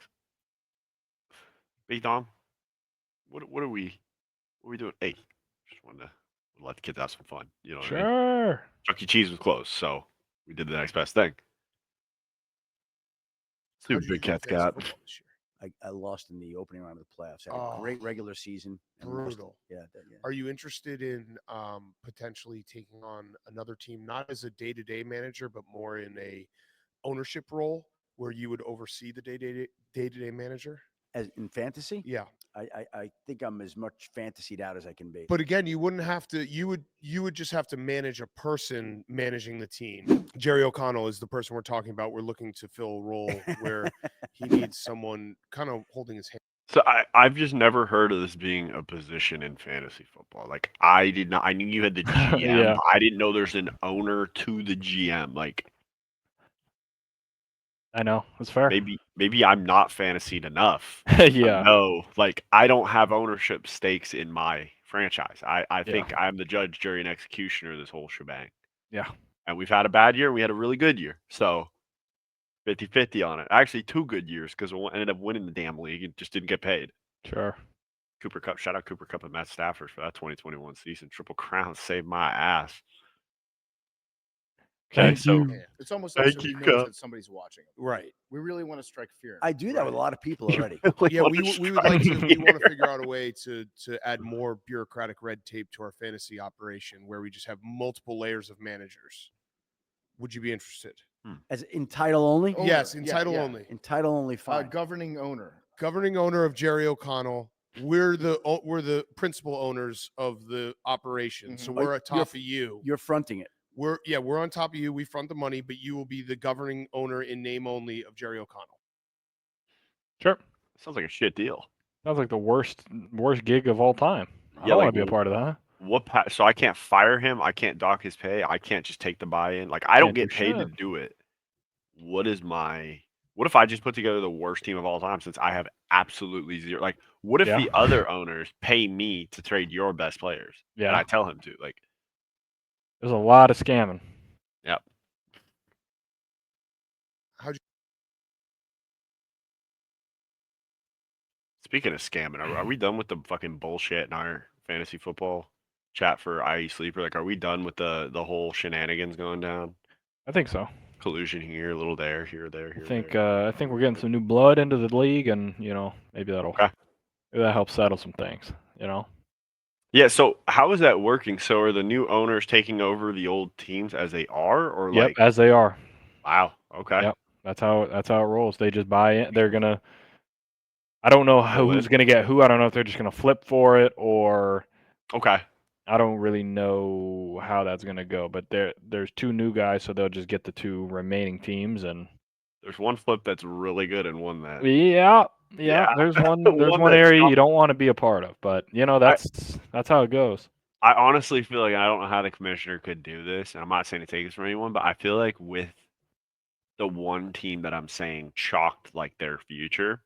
Big Dom, what are we doing? Hey, just wanted to let the kids have some fun. You know what I mean? Sure. Chuck E. Cheese was closed, so we did the next best thing. See what Big Cat's got. I lost in the opening round of the playoffs. Had Oh. a great regular season. and lost it. Brutal. Yeah. Are you interested in potentially taking on another team, not as a day-to-day manager, but more in a ownership role where you would oversee the day-to-day manager? As in fantasy, Yeah. I think I'm as much fantasied out as I can be. But again, you wouldn't have to. You would just have to manage a person managing the team. Jerry O'Connell is the person we're talking about. We're looking to fill a role where he needs someone kind of holding his hand. So I've just never heard of this being a position in fantasy football. Like I did not. I knew you had the GM. Yeah. But I didn't know there's an owner to the GM. Like I know. It's fair. maybe I'm not fantasied enough. Yeah. No, like I don't have ownership stakes in my franchise. I Yeah. think I'm the judge, jury, and executioner of this whole shebang. Yeah. And we've had a bad year. We had a really good year. So 50-50 on it. Actually, 2 good years because we ended up winning the damn league and just didn't get paid. Sure. Cooper Cup, shout out Cooper Cup and Matt Stafford for that 2021 season. Triple Crown saved my ass. Okay, Thank so you. Yeah, it's almost Thank like he you, knows Cup. that somebody's watching him. Right. We really want to strike fear. I do that with a lot of people You already. really Yeah, wanna we would strike like to. We fear. want to figure out a way to add more bureaucratic red tape to our fantasy operation, where we just have multiple layers of managers. Would you be interested? As in title only? Owner, Yes, in yeah, title yeah. only. In title only, fine. Governing owner. Governing owner of Jerry O'Connell. We're the principal owners of the operation, so Mhm. we're Oh, atop of you. You're fronting it. We're on top of you. We front the money, but you will be the governing owner in name only of Jerry O'Connell. Sure. Sounds like a shit deal. Sounds like the worst gig of all time. I Yeah, don't like want to be a part of that. so I can't fire him. I can't dock his pay. I can't just take the buy-in. Like I don't Can't do get paid to shit. do it. What if I just put together the worst team of all time since I have absolutely zero? Like, what if Yeah. the other owners pay me to trade your best players? And Yeah. I tell him to. Like, There's a lot of scamming. yep. Speaking of scamming, are we done with the fucking bullshit in our fantasy football chat for IE Sleeper? Like, are we done with the whole shenanigans going down? I think so. Collusion here, a little there, here, there, here, I think we're getting some new blood into the league, and maybe Okay. that helps settle some things. Yeah, so how is that working? So are the new owners taking over the old teams as they are, or Yep, like? as they are. Wow. Okay. Yep, that's how it rolls. They just buy in. They're gonna. I don't know who's gonna get who. I don't know if they're just gonna flip for it or. Okay. I don't really know how that's gonna go, but there's 2 new guys, so they'll just get the 2 remaining teams, and There's one flip that's really good and one that. yeah. There's one area you don't want to be a part of, but that's how it goes. I honestly feel like I don't know how the commissioner could do this, and I'm not saying to take this from anyone, but I feel like with the one team that I'm saying chalked like their future,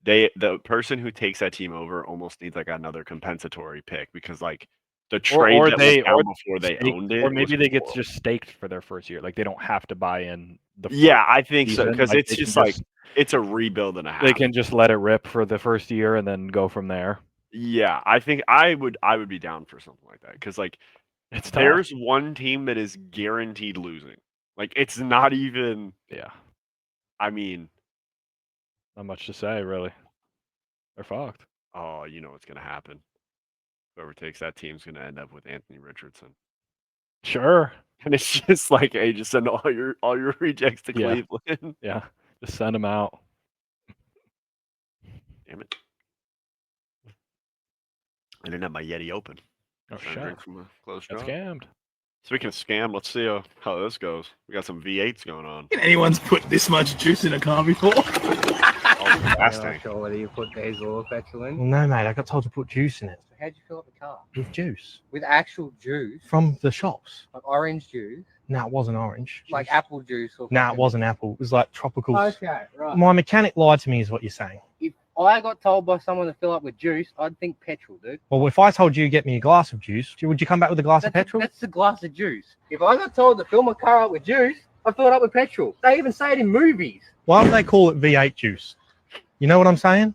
the person who takes that team over almost needs like another compensatory pick because like the trade or that they went down or before they staked- owned it, or maybe was they get horrible. just staked for their first year. Like they don't have to buy in the Yeah, first I think so season. because Like, it's they can just like it's a rebuild and a half. they can just let it rip for the first year and then go from there. Yeah, I think I would be down for something like that because like It's tough. there's one team that is guaranteed losing. Like it's not even. Yeah, I mean, not much to say really. They're fucked. oh, you know what's gonna happen. Whoever takes that team's gonna end up with Anthony Richardson. Sure. And it's just like, hey, just send all your rejects to Yeah. Cleveland. Yeah, just send them out. Damn it! I didn't have my Yeti open. Oh Trying to shit! drink from a closed Got straw. scammed. Speaking of scam, let's see how this goes. We got some V8s going on. Anyone's put this much juice in a car before? Fasting. Sure whether you put diesel or petrol in. Well, no, mate. I got told to put juice in it. How'd you fill up the car? With juice. With actual juice? From the shops. Like orange juice? No, it wasn't orange. Like apple juice or No, it fucking- wasn't apple. It was like tropical. Okay, right. My mechanic lied to me, is what you're saying. If I got told by someone to fill up with juice, I'd think petrol, dude. Well, if I told you get me a glass of juice, would you come back with a glass of petrol? That's a glass of juice. If I got told to fill my car up with juice, I'd fill it up with petrol. They even say it in movies. Why don't they call it V8 juice? You know what I'm saying?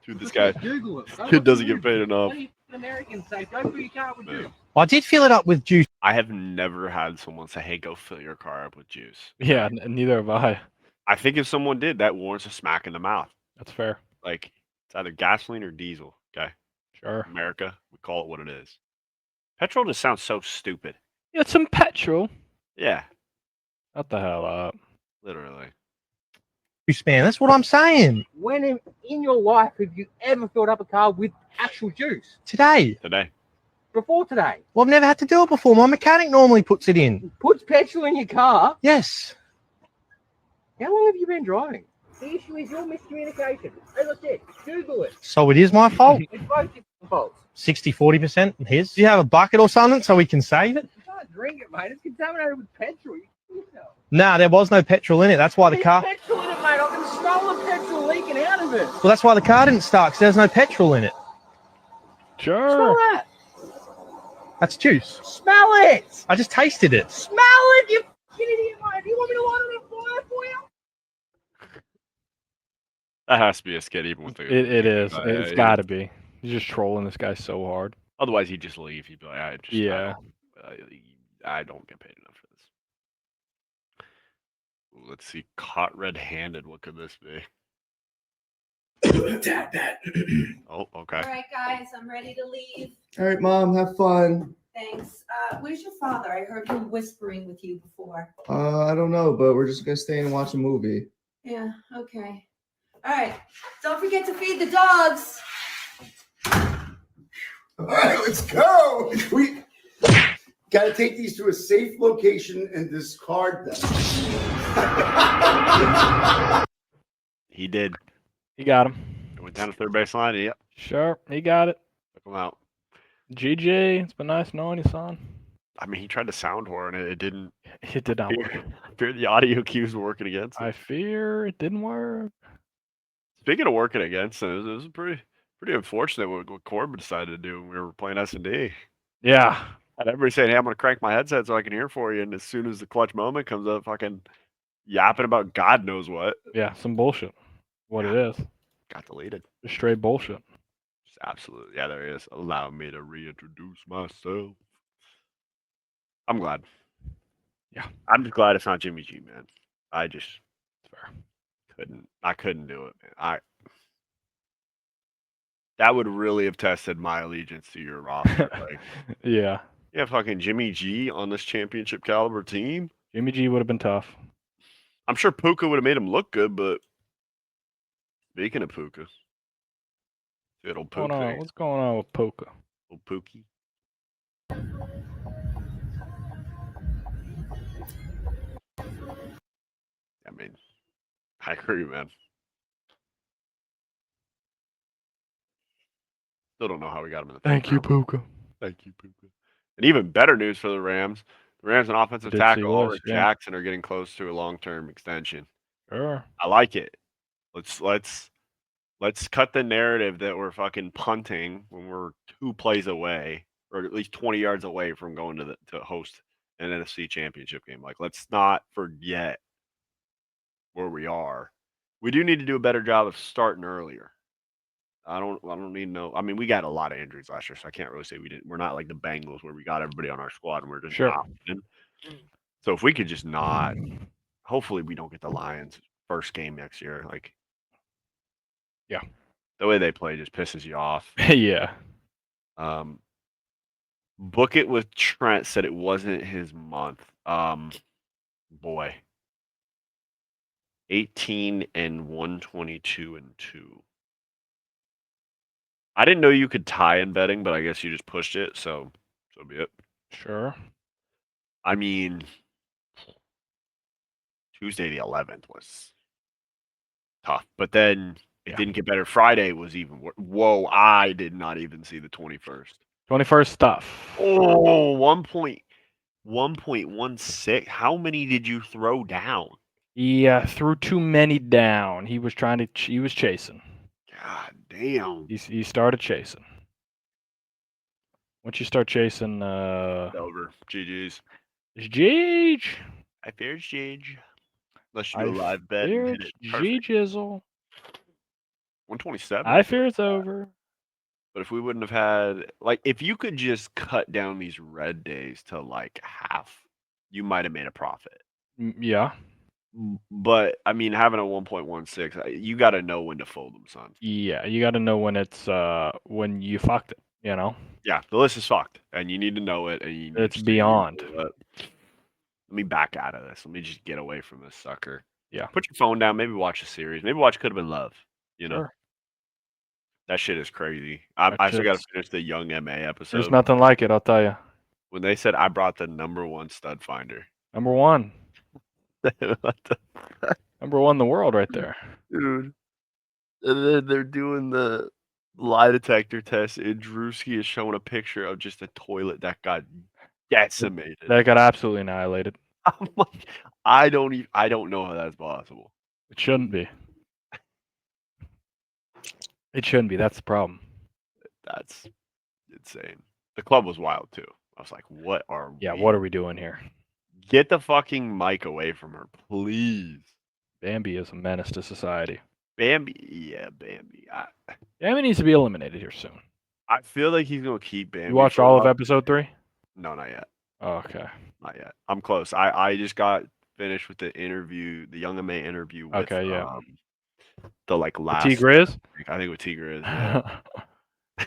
Dude, this guy Google it. kid doesn't get paid enough. What do you Americans say? Don't fill your car up with juice. I did fill it up with juice. I have never had someone say, "Hey, go fill your car up with juice." Yeah, neither have I. I think if someone did, that warrants a smack in the mouth. That's fair. Like it's either gasoline or diesel. Okay. Sure. America, we call it what it is. Petrol just sounds so stupid. Get some petrol. Yeah, What the hell up? literally. Juice, man. That's what I'm saying. When in your life have you ever filled up a car with actual juice? Today. Today. Before today? Well, I've never had to do it before. My mechanic normally puts it in. Puts petrol in your car? Yes. How long have you been driving? The issue is your miscommunication. As I said, Google it. So it is my fault. It's both your faults. 60-40% his. Do you have a bucket or something so we can save it? You can't drink it, mate. It's contaminated with petrol. You kill yourself. Nah, there was no petrol in it. That's why the There's car. petrol in it, mate. I can smell the petrol leaking out of it. Well, that's why the car didn't start, because there's no petrol in it. Sure. Smell that. That's juice. Smell it. I just tasted it. Smell it, you fucking idiot, mate. Do you want me to light it on fire for you? That has to be a skit, even with the. It is. Yeah, It's yeah. got to be. He's just trolling this guy so hard. Otherwise, he'd just leave. He'd be like, Yeah. I don't get paid enough for this. Let's see. Caught red-handed. What could this be? Oh, okay. All right, guys, I'm ready to leave. All right, Mom, have fun. Thanks. Where's your father? I heard him whispering with you before. I don't know, but we're just gonna stay and watch a movie. Yeah, okay. All right. Don't forget to feed the dogs. All right, let's go. We got to take these to a safe location and discard them. He did. He got him. Went down to third baseline. Yep. Sure, he got it. Took him out. GG. It's been nice knowing you, son. I mean, he tried to sound horn and it didn't. It did not work. I fear the audio cues were working against him. I fear it didn't work. Speaking of working against him, it was pretty unfortunate what Corbin decided to do when we were playing S&D. Yeah. And everybody saying, hey, I'm going to crank my headset so I can hear for you. And as soon as the clutch moment comes up, fucking yapping about God knows what. Yeah, some bullshit. What it is. Got deleted. Just straight bullshit. Just absolutely. Yeah, there he is. Allow me to reintroduce myself. I'm glad. Yeah. I'm just glad it's not Jimmy G, man. I just fair. I couldn't do it, man. That would really have tested my allegiance to your roster. Like, yeah. Yeah, fucking Jimmy G on this championship caliber team. Jimmy G would have been tough. I'm sure Puka would have made him look good, but speaking of Puka, little Puka. What's going on with Puka? Little Pookie. I mean, I agree, man. Still don't know how we got him in the Thank you, Puka. Thank you, Puka. And even better news for the Rams. The Rams and offensive tackle Ulrich Jackson are getting close to a long-term extension. Sure. I like it. Let's cut the narrative that we're fucking punting when we're 2 plays away, or at least 20 yards away from going to host an NFC championship game. Like, let's not forget where we are. We do need to do a better job of starting earlier. I don't need no. I mean, we got a lot of injuries last year, so I can't really say we didn't. We're not like the Bengals where we got everybody on our squad and we're just Sure. not winning. So if we could just not, hopefully we don't get the Lions first game next year. Like, yeah, the way they play just pisses you off. Yeah. Book It with Trent said it wasn't his month. Boy, 18 and 122 and 2. I didn't know you could tie in betting, but I guess you just pushed it, so be it. Sure. I mean, Tuesday the 11th was tough, but then it didn't get better. Friday was even worse. Whoa, I did not even see the 21st. 21st stuff. Oh, 1.16. How many did you throw down? He threw too many down. He was he was chasing. God damn. He started chasing. Once you start chasing, over. GG's. It's Gage. I fear it's Gage. Unless you do a live bet and fear hit it's it perfect. G-Jizzle. 127. I fear it's over. But if we wouldn't have had, like, if you could just cut down these red days to like half, you might have made a profit. Yeah. But I mean, having a 1.16, you got to know when to fold them, son. Yeah, you got to know when it's when you fucked it. You know. Yeah, the list is fucked, and you need to know it. And you need It's to beyond. Let me back out of this. Let me just get away from this sucker. Yeah. Put your phone down. Maybe watch a series. Maybe watch Could Have Been Love. You know. Sure. That shit is crazy. I still got to finish the Young MA episode. There's nothing like it, I'll tell you. When they said I brought the #1 stud finder. Number one. What the fuck? Number one in the world right there. Dude. And then they're doing the lie detector test, and Drewski is showing a picture of just a toilet that got decimated. That got absolutely annihilated. I'm like, I don't know how that's possible. It shouldn't be. It shouldn't be. That's the problem. That's insane. The club was wild too. I was like, what are Yeah, what are we doing here? Get the fucking mic away from her, please. Bambi is a menace to society. Bambi. Bambi needs to be eliminated here soon. I feel like he's gonna keep Bambi. You watched for a all of while. episode 3? No, not yet. Oh, okay. Not yet. I'm close. I just got finished with the interview, the Young May interview with the last T Grizz? I think with T Grizz, yeah.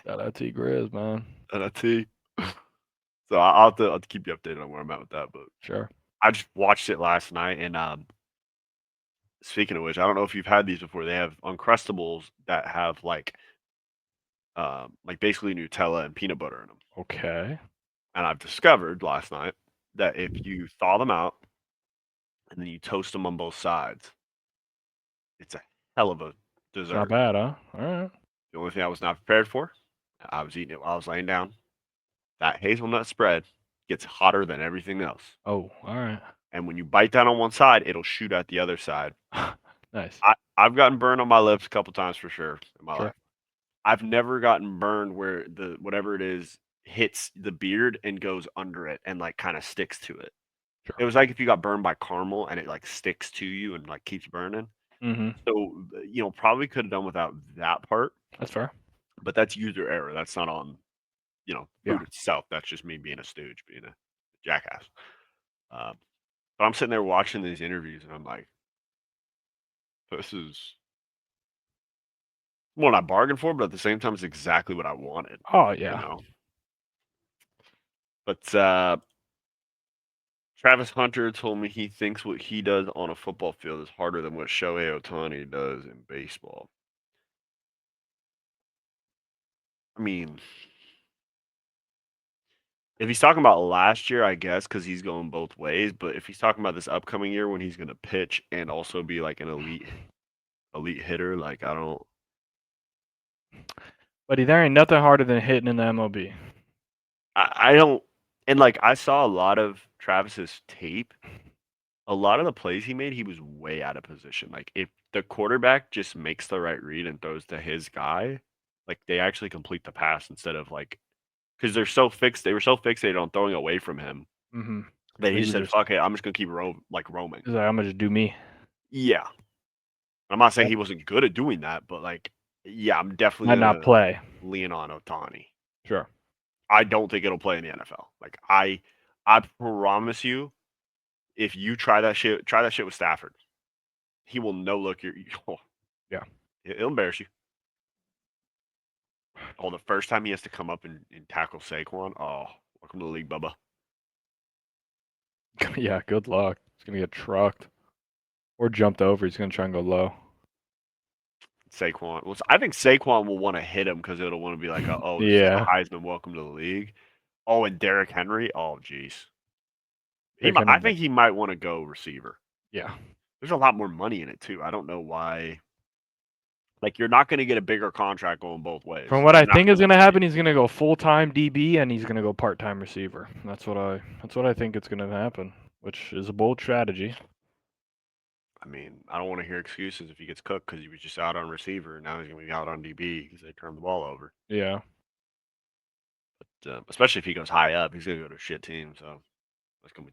Shout out T Grizz, man. Shout out T. So I'll have to keep you updated on where I'm at with that, but sure. I just watched it last night, and speaking of which, I don't know if you've had these before. They have Uncrustables that have like basically Nutella and peanut butter in them. Okay. And I've discovered last night that if you thaw them out and then you toast them on both sides, it's a hell of a dessert. Not bad, huh? All right. The only thing I was not prepared for, I was eating it while I was laying down. That hazelnut spread gets hotter than everything else. Oh, all right. And when you bite down on one side, it'll shoot at the other side. Nice. I've gotten burned on my lips a couple times for sure in my Sure. life. I've never gotten burned where the whatever it is hits the beard and goes under it and like kind of sticks to it. Sure. It was like if you got burned by caramel and it like sticks to you and like keeps burning. Mm-hmm. So probably could have done without that part. That's fair. But that's user error. That's not on food Yeah. itself. That's just me being a stooge, being a jackass. But I'm sitting there watching these interviews and I'm like, this is what I bargained for, but at the same time, it's exactly what I wanted. Oh yeah. But Travis Hunter told me he thinks what he does on a football field is harder than what Shohei Ohtani does in baseball. I mean, if he's talking about last year, I guess, because he's going both ways. But if he's talking about this upcoming year when he's going to pitch and also be like an elite hitter, like I don't. Buddy, there ain't nothing harder than hitting in the MLB. I don't. And like I saw a lot of Travis's tape. A lot of the plays he made, he was way out of position. Like if the quarterback just makes the right read and throws to his guy, like they actually complete the pass instead of like because they're so fixed. They were so fixated on throwing away from him Mm-hmm. that he He just said, just- "Fuck it, I'm just gonna keep roaming." He's like, I'm gonna just do me. Yeah, I'm not saying he wasn't good at doing that, but like, yeah, I'm definitely Might not gonna play. lean on Ohtani. Sure. I don't think it'll play in the NFL. Like I promise you, if you try that shit with Stafford, he will no look your. Oh, Yeah. It'll embarrass you. Oh, the first time he has to come up and tackle Saquon. Oh, welcome to the league, Bubba. Yeah, good luck. He's gonna get trucked. Or jumped over. He's gonna try and go low. Saquon. Well, I think Saquon will want to hit him because it'll want to be like, oh, this Yeah. is the Heisman, welcome to the league. Oh, and Derrick Henry. Oh, jeez. Derrick I Henry think he might want to go receiver. Yeah. There's a lot more money in it too. I don't know why. Like you're not going to get a bigger contract going both ways. From what I You're not think is gonna gonna happen, he's gonna go full-time DB and he's gonna go part-time receiver. That's what I think it's gonna happen, which is a bold strategy. I mean, I don't want to hear excuses if he gets cooked because he was just out on receiver and now he's going to be out on DB because they turned the ball over. Yeah. But especially if he goes high up, he's going to go to a shit team. So that's going to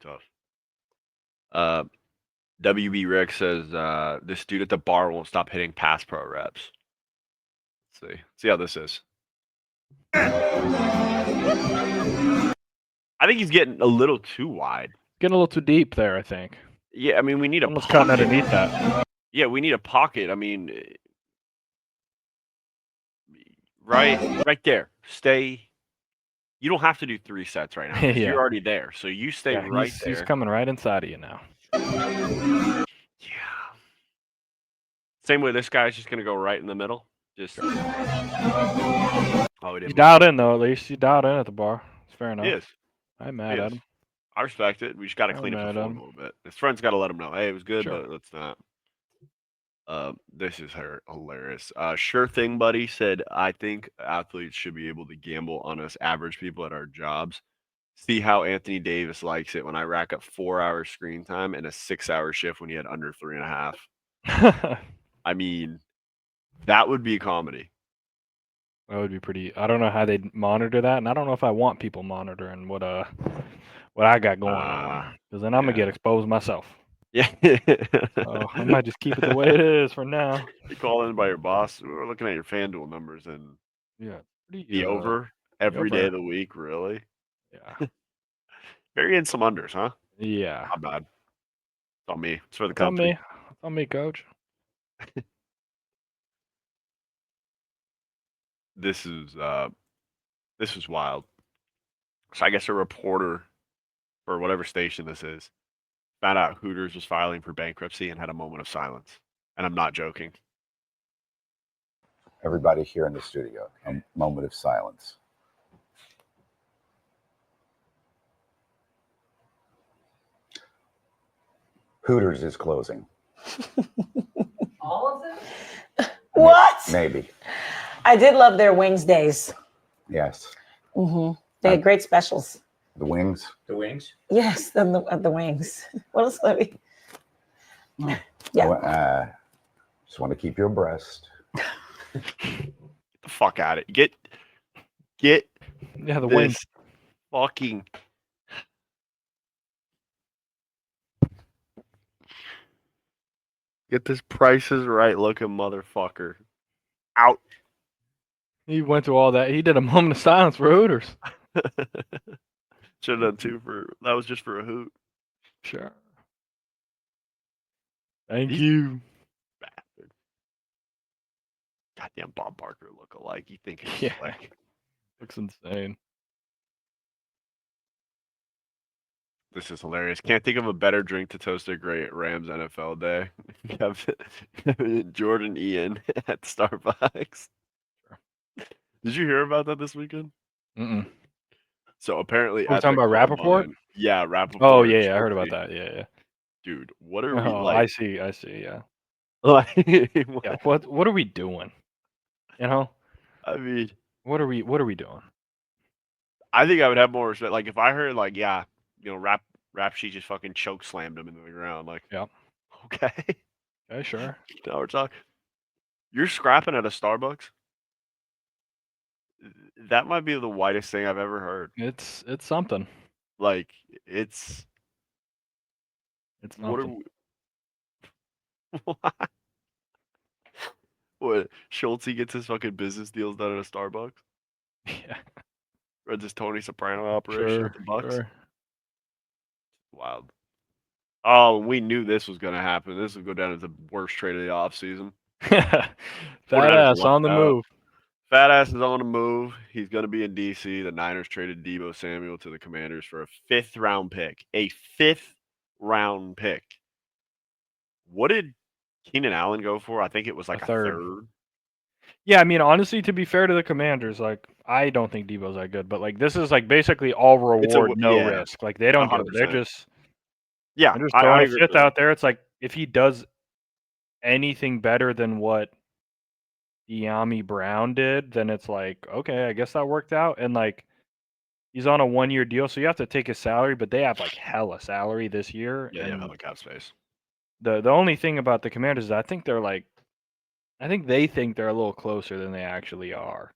be tough. WB Rick says this dude at the bar won't stop hitting pass pro reps. Let's see how this is. I think he's getting a little too wide. Getting a little too deep there, I think. Yeah, I mean, we need a Almost pocket. cutting underneath that. Yeah, we need a pocket. I mean, right there. Stay. You don't have to do 3 sets right now. 'Cause Yeah. You're already there, so you stay Yeah, right he's, there. he's coming right inside of you now. Same way this guy's just gonna go right in the middle. Just. Oh, he He's didn't. dialed in though. At least he's dialed in at the bar. It's fair enough. He is. I'm mad He at is. him. I respect it. We just got to I'm clean up mad the at form him. a little bit. His friend's got to let him know, hey, it was good, Sure. but let's not. This is hilarious. Sure thing, buddy said, I think athletes should be able to gamble on us average people at our jobs. See how Anthony Davis likes it when I rack up 4 hours screen time and a 6 hour shift when he had under 3.5. I mean, that would be comedy. That would be pretty. I don't know how they'd monitor that, and I don't know if I want people monitoring what I got going on, because then I'm gonna get exposed myself. Yeah. So I might just keep it the way it is for now. You call in by your boss. We're looking at your FanDuel numbers and Yeah, the over every day of the week, really? Yeah. Very in some unders, huh? Yeah. Not bad. It's on me. It's for the It's on company. me. It's on me, coach. This is wild. So I guess a reporter for whatever station this is found out Hooters was filing for bankruptcy and had a moment of silence. And I'm not joking. Everybody here in the studio, a moment of silence. Hooters is closing. All of them? What? Maybe. I did love their wings days. Yes. They had great specials. The wings. The wings? Yes, the wings. What else, Libby? Yeah. Just want to keep you abreast. Get the fuck out of it. Get the this wings. Fucking get this Price is Right looking motherfucker out. He went through all that. He did a moment of silence for Hooters. Should have done two for that was just for a hoot. Sure. Thank you. Bastard. Goddamn Bob Barker look alike. You think it's Yeah. like Looks insane. this is hilarious. Can't think of a better drink to toast a great Rams NFL day. Kevin, Jordan Ian at Starbucks. Did you hear about that this weekend? Mm-mm. So apparently, We're talking about Rappaport? Yeah, Rappaport. Oh yeah, I heard about that. Yeah. Dude, what are we Oh, like? I see. Yeah. Like, Yeah. What are we doing? You know? I mean, What are we doing? I think I would have more respect. Like if I heard like, yeah, Rap Sheet just fucking choke slammed him into the ground. Like, yeah, okay, okay, sure. Now we're talking. You're scrapping at a Starbucks. That might be the whitest thing I've ever heard. It's something. Like it's something. What are we? What Schultz gets his fucking business deals done at a Starbucks? Yeah. Runs his Tony Soprano operation at the Bucks. Sure. Wild. Oh, we knew this was gonna happen. This would go down as the worst trade of the offseason. Fat ass on the move. Fat ass is on the move. He's gonna be in DC. The Niners traded Deebo Samuel to the Commanders for a 5th round pick. A 5th round pick. What did Keenan Allen go for? I think it was like a third. Yeah, I mean, honestly, to be fair to the Commanders, like I don't think Debo's that good, but like this is like basically all reward, no risk. Like they don't give. They're 100%. just Yeah, they're just I throwing agree shit with that. out there. It's like if he does anything better than what De'Ami Brown did, then it's like okay, I guess that worked out. And like he's on a 1-year deal, so you have to take his salary, but they have like hella salary this year. Yeah, they have and hella cap space. The only thing about the Commanders is I think they think they're a little closer than they actually are.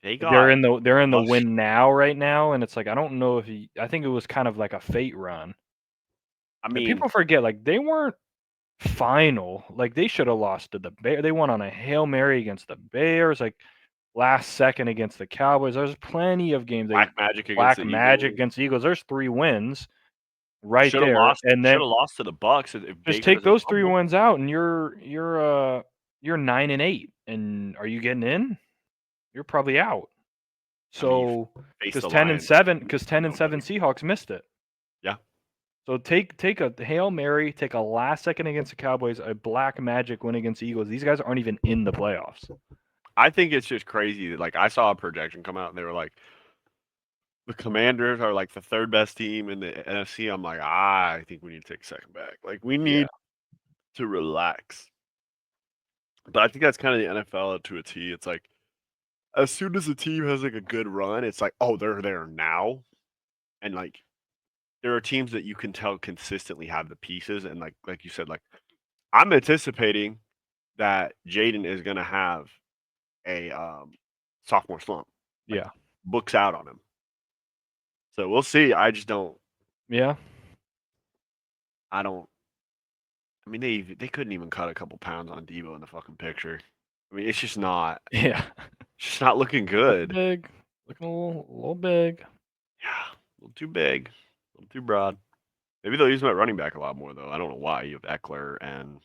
They're in the win now right now, and it's like I don't know if I think it was kind of like a fate run. I And mean, people forget like they weren't final. Like they should have lost to the Bears. They won on a Hail Mary against the Bears, like last second against the Cowboys. There's plenty of games. Black Magic against the Eagles. There's 3 wins right Should have there. lost. And then Should have lost to the Bucks. If just Baker take doesn't those 3 fumble. wins out, and you're 9-8. And are you getting in? You're probably out. So face because the 10 and Lions. 7 Seahawks missed it. Yeah. So take a Hail Mary, take a last second against the Cowboys, a Black Magic win against the Eagles. These guys aren't even in the playoffs. I think it's just crazy. Like I saw a projection come out, and they were like, the Commanders are like the 3rd best team in the NFC. I'm like, I think we need to take a second back. Like we need to relax. But I think that's kind of the NFL to a T. It's like as soon as a team has like a good run, it's like, oh, they're there now, and like there are teams that you can tell consistently have the pieces, and like you said, like I'm anticipating that Jaden is gonna have a sophomore slump. Like, Yeah. books out on him. So we'll see. I just don't. Yeah. I don't. I mean, they couldn't even cut a couple pounds on Debo in the fucking picture. I mean, it's just not. Yeah. It's just not looking Looking good. big. Looking a little big. Yeah, a little too big, a little too broad. Maybe they'll use him at running back a lot more though. I don't know why. You have Eckler, and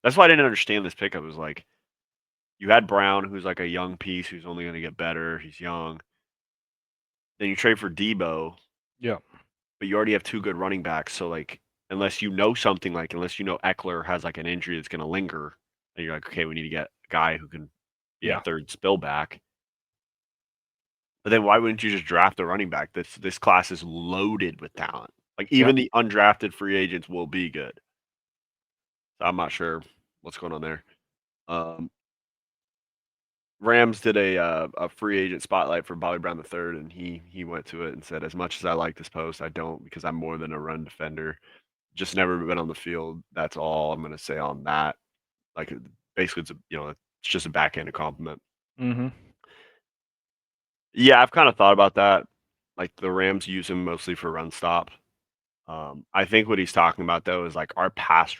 that's why I didn't understand this pickup. It was like you had Brown, who's like a young piece, who's only going to get better. He's young. Then you trade for Debo, Yeah. but you already have two good running backs. So like, unless you know something, like unless you know Eckler has like an injury that's going to linger, and you're like, okay, we need to get a guy who can be Yeah. a third spill back. But then why wouldn't you just draft a running back? This class is loaded with talent. Like even the undrafted free agents will be good. So I'm not sure what's going on there. Rams did a free agent spotlight for Bobby Brown III, and he went to it and said, as much as I like this post, I don't, because I'm more than a run defender. Just never been on the field. That's all I'm going to say on that. Like basically, it's it's just a backhanded compliment. Mm-hmm. Yeah, I've kind of thought about that. Like the Rams use him mostly for run stop. I think what he's talking about though is like our pass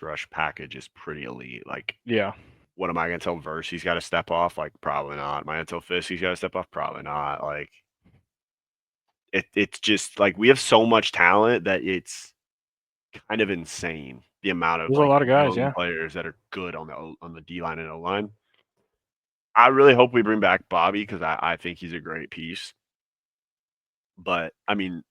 rush package is pretty elite. Like, Yeah. what am I gonna tell Verse? He's got to step off? Like, probably not. Am I gonna tell Fisk he's got to step off? Probably not. Like, it's just like we have so much talent that it's kind of insane the amount of There's a like lot of guys, young yeah. players that are good on the D line and O line. I really hope we bring back Bobby because I think he's a great piece. But I mean,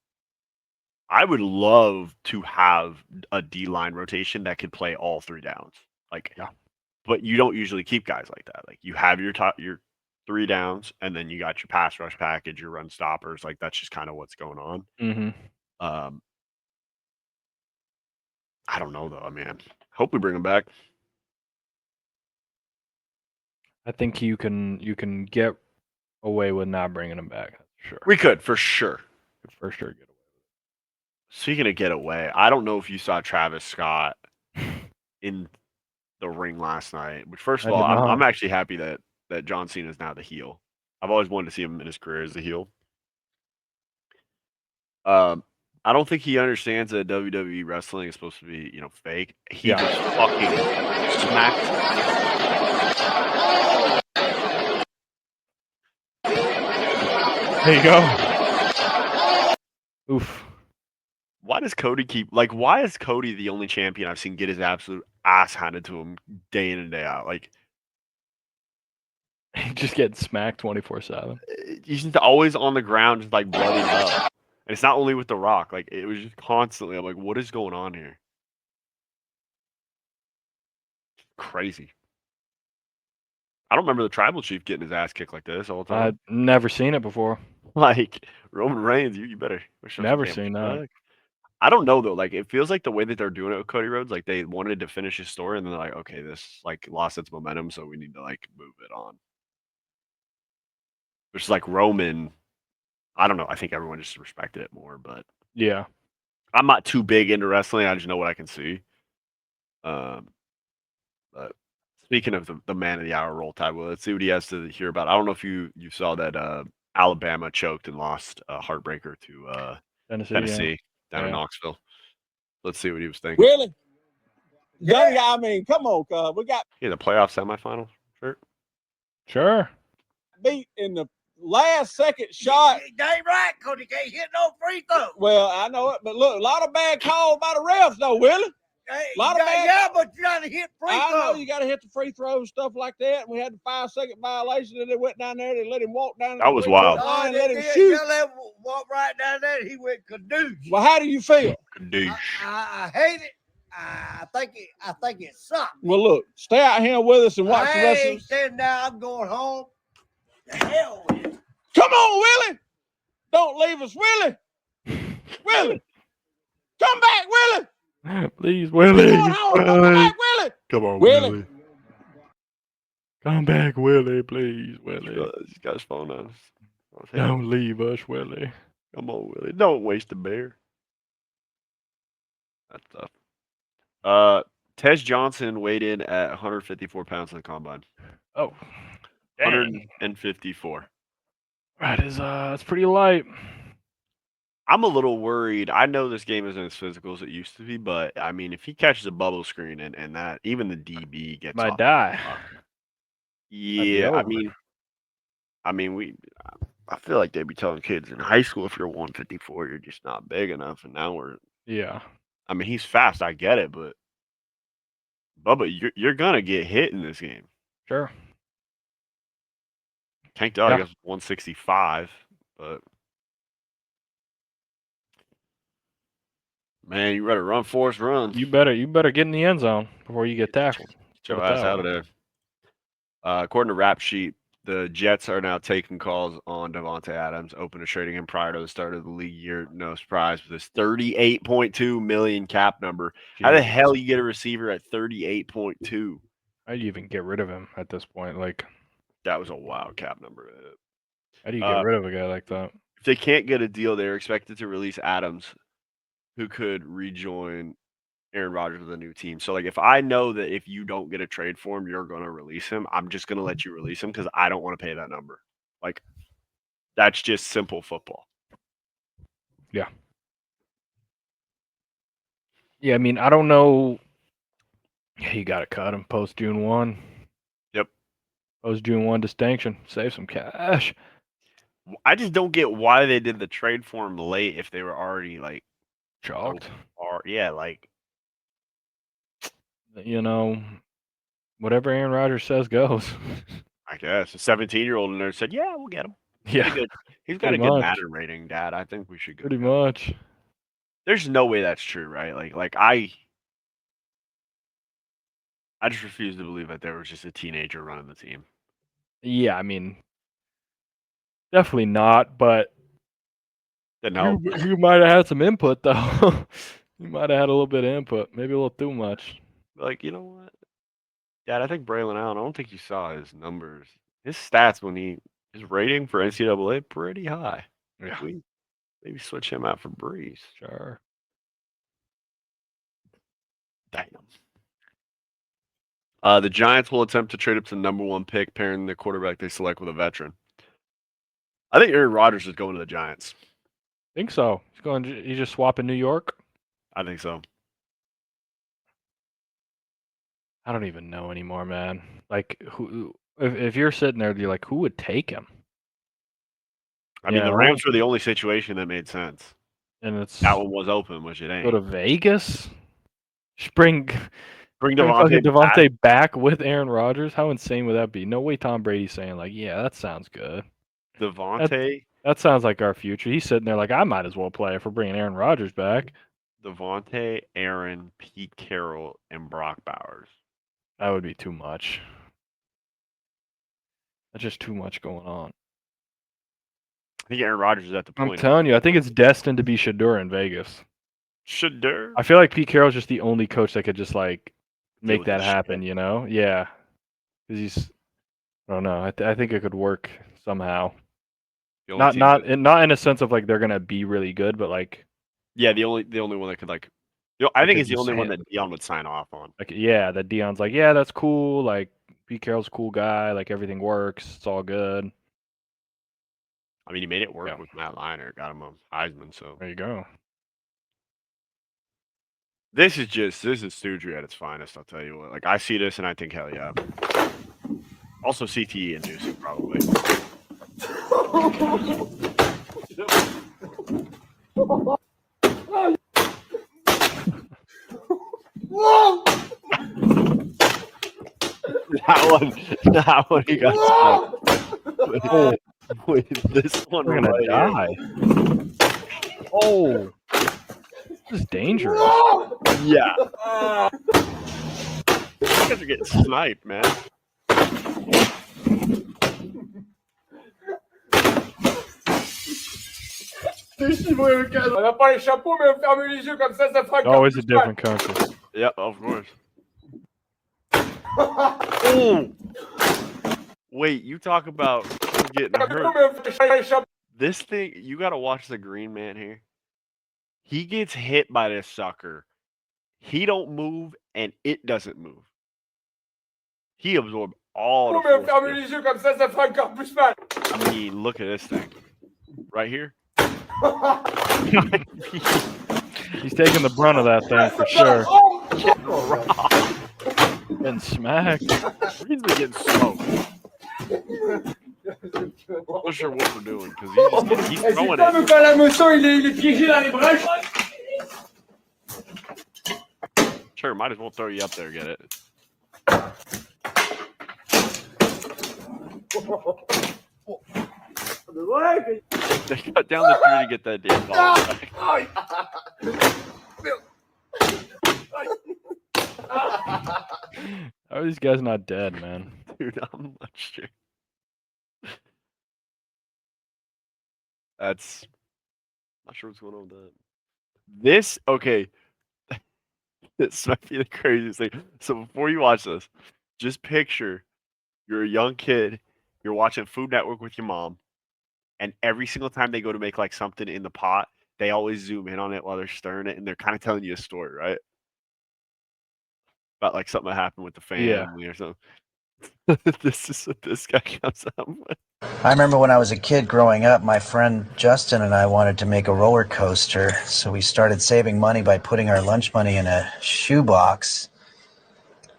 I would love to have a D line rotation that could play all three downs. Like, Yeah. But you don't usually keep guys like that. Like you have your three downs, and then you got your pass rush package, your run stoppers. Like that's just kind of what's going on. Mm-hmm. I don't know though. I mean, hope we bring him back. I think you can get away with not bringing him back. That's for sure. We could for sure. For sure get away. Speaking of get away, I don't know if you saw Travis Scott in the ring last night. Which first of I all, did not. I'm actually happy that John Cena is now the heel. I've always wanted to see him in his career as the heel. I don't think he understands that WWE wrestling is supposed to be, fake. He just fucking smacked. There you go. Oof. Why does Cody why is Cody the only champion I've seen get his absolute ass handed to him day in and day out? Like, He just getting smacked 24/7. he's just always on the ground, just like bloodied up. And it's not only with The Rock. Like, it was just constantly. I'm like, what is going on here? Crazy. I don't remember the tribal chief getting his ass kicked like this all the time. I've never seen it before. Like Roman Reigns, you better show some Never damn seen that. respect. I don't know though. Like it feels like the way that they're doing it with Cody Rhodes, like they wanted to finish his story, and then they're like, okay, this like lost its momentum, so we need to like move it on. Which is like Roman. I don't know. I think everyone just respected it more, but Yeah. I'm not too big into wrestling. I just know what I can see. But speaking of the man of the hour, Roll Tide, well, let's see what he has to hear about. I don't know if you saw that Alabama choked and lost a heartbreaker to Tennessee down in Knoxville. Let's see what he was thinking. Really? Yeah. I mean, come on, cuz we got Yeah, the playoff semifinal shirt. Sure. beat in the last second shot. They right, because he can't hit no free throw. Well, I know it, but look, a lot of bad calls by the refs, though, Willie. Hey, A lot of bad. yeah, but you got to hit free I know throws. you got to hit the free throws, stuff like that. And we had the 5-second violation, and they went down there. They let him walk down. That was wild. Oh, And they let him did. shoot. Yeah, let him walk right down there. He went kadoosh. Well, how do you feel? Kadoosh. I hate it. I think it sucks. Well, look, stay out here with us and watch the I rest of ain't staying down. I'm going home. The hell with it. Come on, Willie. Don't leave us, Willie. Willie. Come back, Willie. Please, Willie. Come on home. Come back, Willie. Come on, Willie. Willie. Come back, Willie, please, Willie. He's got his phone on. Don't leave us, Willie. Come on, Willie. Don't waste the bear. That's tough. Tej Johnson weighed in at 154 pounds in the combine. Oh, dang. 154. That is it's pretty light. I'm a little worried. I know this game isn't as physical as it used to be, but I mean, if he catches a bubble screen and that even the DB gets Might off, die. yeah, over. I feel like they'd be telling kids in high school if you're 154, you're just not big enough, and now Yeah. I mean, he's fast. I get it, but Bubba, you're gonna get hit in this game. Sure. Tank Dog Yeah. has 165, but man, you better run, Forrest, run. You better get in the end zone before you get tackled. Get your ass out of there. According to Rap Sheet, the Jets are now taking calls on Devontae Adams, open to trading him prior to the start of the league year. No surprise with this $38.2 million cap number. How the hell you get a receiver at 38.2? How do you even get rid of him at this point? Like, that was a wild cap number. How do you get rid of a guy like that? If they can't get a deal, they're expected to release Adams, who could rejoin Aaron Rodgers with a new team. So, like, if I know that if you don't get a trade for him, you're going to release him, I'm just going to let you release him because I don't want to pay that number. Like, that's just simple football. Yeah. Yeah, I mean, I don't know. Yeah, you got to cut him post June 1. Yep. Post June 1 distinction. Save some cash. I just don't get why they did the trade for him late if they were already, like, chalked. Or, yeah, like, you know, whatever Aaron Rodgers says goes. I guess a 17-year-old in there said, "Yeah, we'll get him." Yeah, he's got a good Madden rating, Dad. I think we should go. Pretty much. There's no way that's true, right? Like I just refuse to believe that there was just a teenager running the team. Yeah, I mean, definitely not. But you might have had some input though. You might have had a little bit of input, maybe a little too much. Like, you know what, Dad? I think Braylon Allen. I don't think you saw his numbers, his stats his rating for NCAA pretty high. Yeah, we maybe switch him out for Breeze. Sure. Damn. The Giants will attempt to trade up to the number 1 pick, pairing the quarterback they select with a veteran. I think Aaron Rodgers is going to the Giants. Think so. He's just swapping New York. I think so. I don't even know anymore, man. Like, who? If you're sitting there, you're like, who would take him? I mean, the Rams were the only situation that made sense, and that one was open, which it ain't. Go to Vegas. Bring Devontae back with Aaron Rodgers. How insane would that be? No way Tom Brady's saying like, yeah, that sounds good. Devontae. That sounds like our future. He's sitting there like, I might as well play if we're bringing Aaron Rodgers back. Devontae, Aaron, Pete Carroll, and Brock Bowers. That would be too much. That's just too much going on. I think Aaron Rodgers is at the point. I'm telling you, I think it's destined to be Shedeur in Vegas. Shedeur? I feel like Pete Carroll's just the only coach that could just like make that happen, you know? Yeah. Because I don't know. I think it could work somehow. Not in a sense of like they're gonna be really good, but like. Yeah, the only one that could like. I think it's the only one that Deion would sign off on. Like, yeah, that Deion's like, yeah, that's cool. Like, Pete Carroll's a cool guy. Like, everything works. It's all good. I mean, he made it work with Matt Leinart. Got him a Heisman. So there you go. This is Stoogery at its finest. I'll tell you what. Like, I see this and I think, hell yeah. Also, CTE inducing probably. Whoa! That one he got stuck. With this one, we're gonna die. Oh, this is dangerous. Yeah. You guys are getting sniped, man. Always a different country. Yep, of course. Oh. Wait, you talk about getting hurt. This thing, you got to watch the green man here. He gets hit by this sucker. He don't move, and it doesn't move. He absorbed all the force. I mean, look at this thing. Right here. He's taking the brunt of that thing for sure. Getting smacked. He's been getting smoked. I'm not sure what we're doing because he's throwing it. Sure, might as well throw you up there, get it. They cut down the tree to get that damn ball back. How are these guys not dead, man? Dude, I'm not sure. That's not sure what's going on with that. This okay. This might be the craziest thing. So before you watch this, just picture you're a young kid, you're watching Food Network with your mom, and every single time they go to make like something in the pot, they always zoom in on it while they're stirring it, and they're kind of telling you a story, right? About like something that happened with the family or something. This is what this guy comes up with. I remember when I was a kid growing up, my friend Justin and I wanted to make a roller coaster, so we started saving money by putting our lunch money in a shoebox.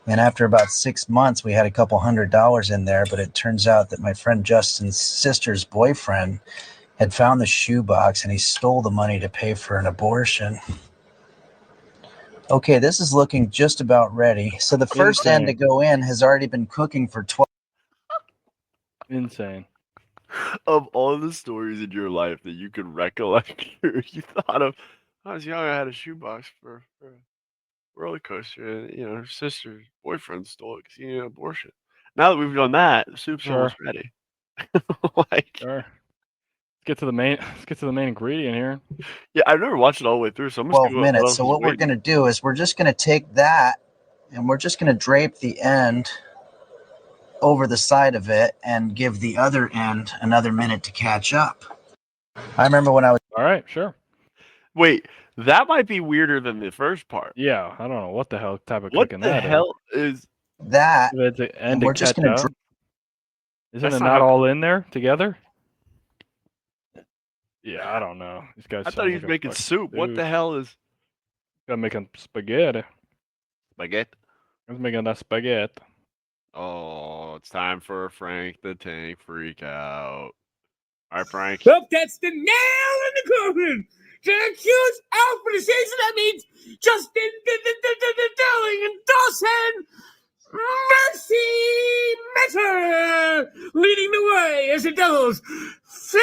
And after about 6 months, we had a couple $100 in there, but it turns out that my friend Justin's sister's boyfriend had found the shoebox and he stole the money to pay for an abortion. Okay, this is looking just about ready. So the first end to go in has already been cooking for 12. Insane. Of all the stories in your life that you could recollect, you thought of, when I was young, I had a shoebox for a roller coaster, and her sister's boyfriend stole it because he needed an abortion. Now that we've done that, the soup's almost ready. Sure. Let's get to the main ingredient here. Yeah, I've never watched it all the way through, so I'm gonna 12 see what minutes. else So is what we're waiting. going to do is we're just going to take that and we're just going to drape the end over the side of it and give the other end another minute to catch up. I remember when I was... All right, sure. Wait, that might be weirder than the first part. Yeah, I don't know what the hell type of What cooking the that hell is that? And we're just going to... Isn't That's it not not how- all in there together? Yeah, I don't know. These guys. I thought he was making soup. What the hell is I'm making spaghetti. spaghetti? I was making that spaghetti. Oh, it's time for Frank the Tank freak out. All right, Frank. Well, that's the nail in the coffin. Jack Hughes out for the season. That means Justin Dowling and Dawson Mercy Matter leading the way as the Devils fade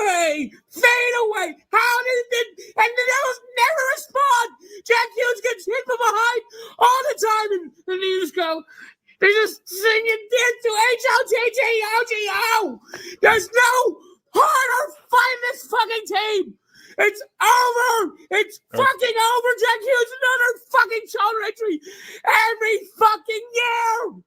away. How did and the Devils never respond? Jack Hughes gets hit from behind all the time, and they just go. They just sing and dance to HLTTOGO. There's no heart or fight in this fucking team. It's over. It's fucking over. Jack Hughes, another fucking shoulder injury every fucking year.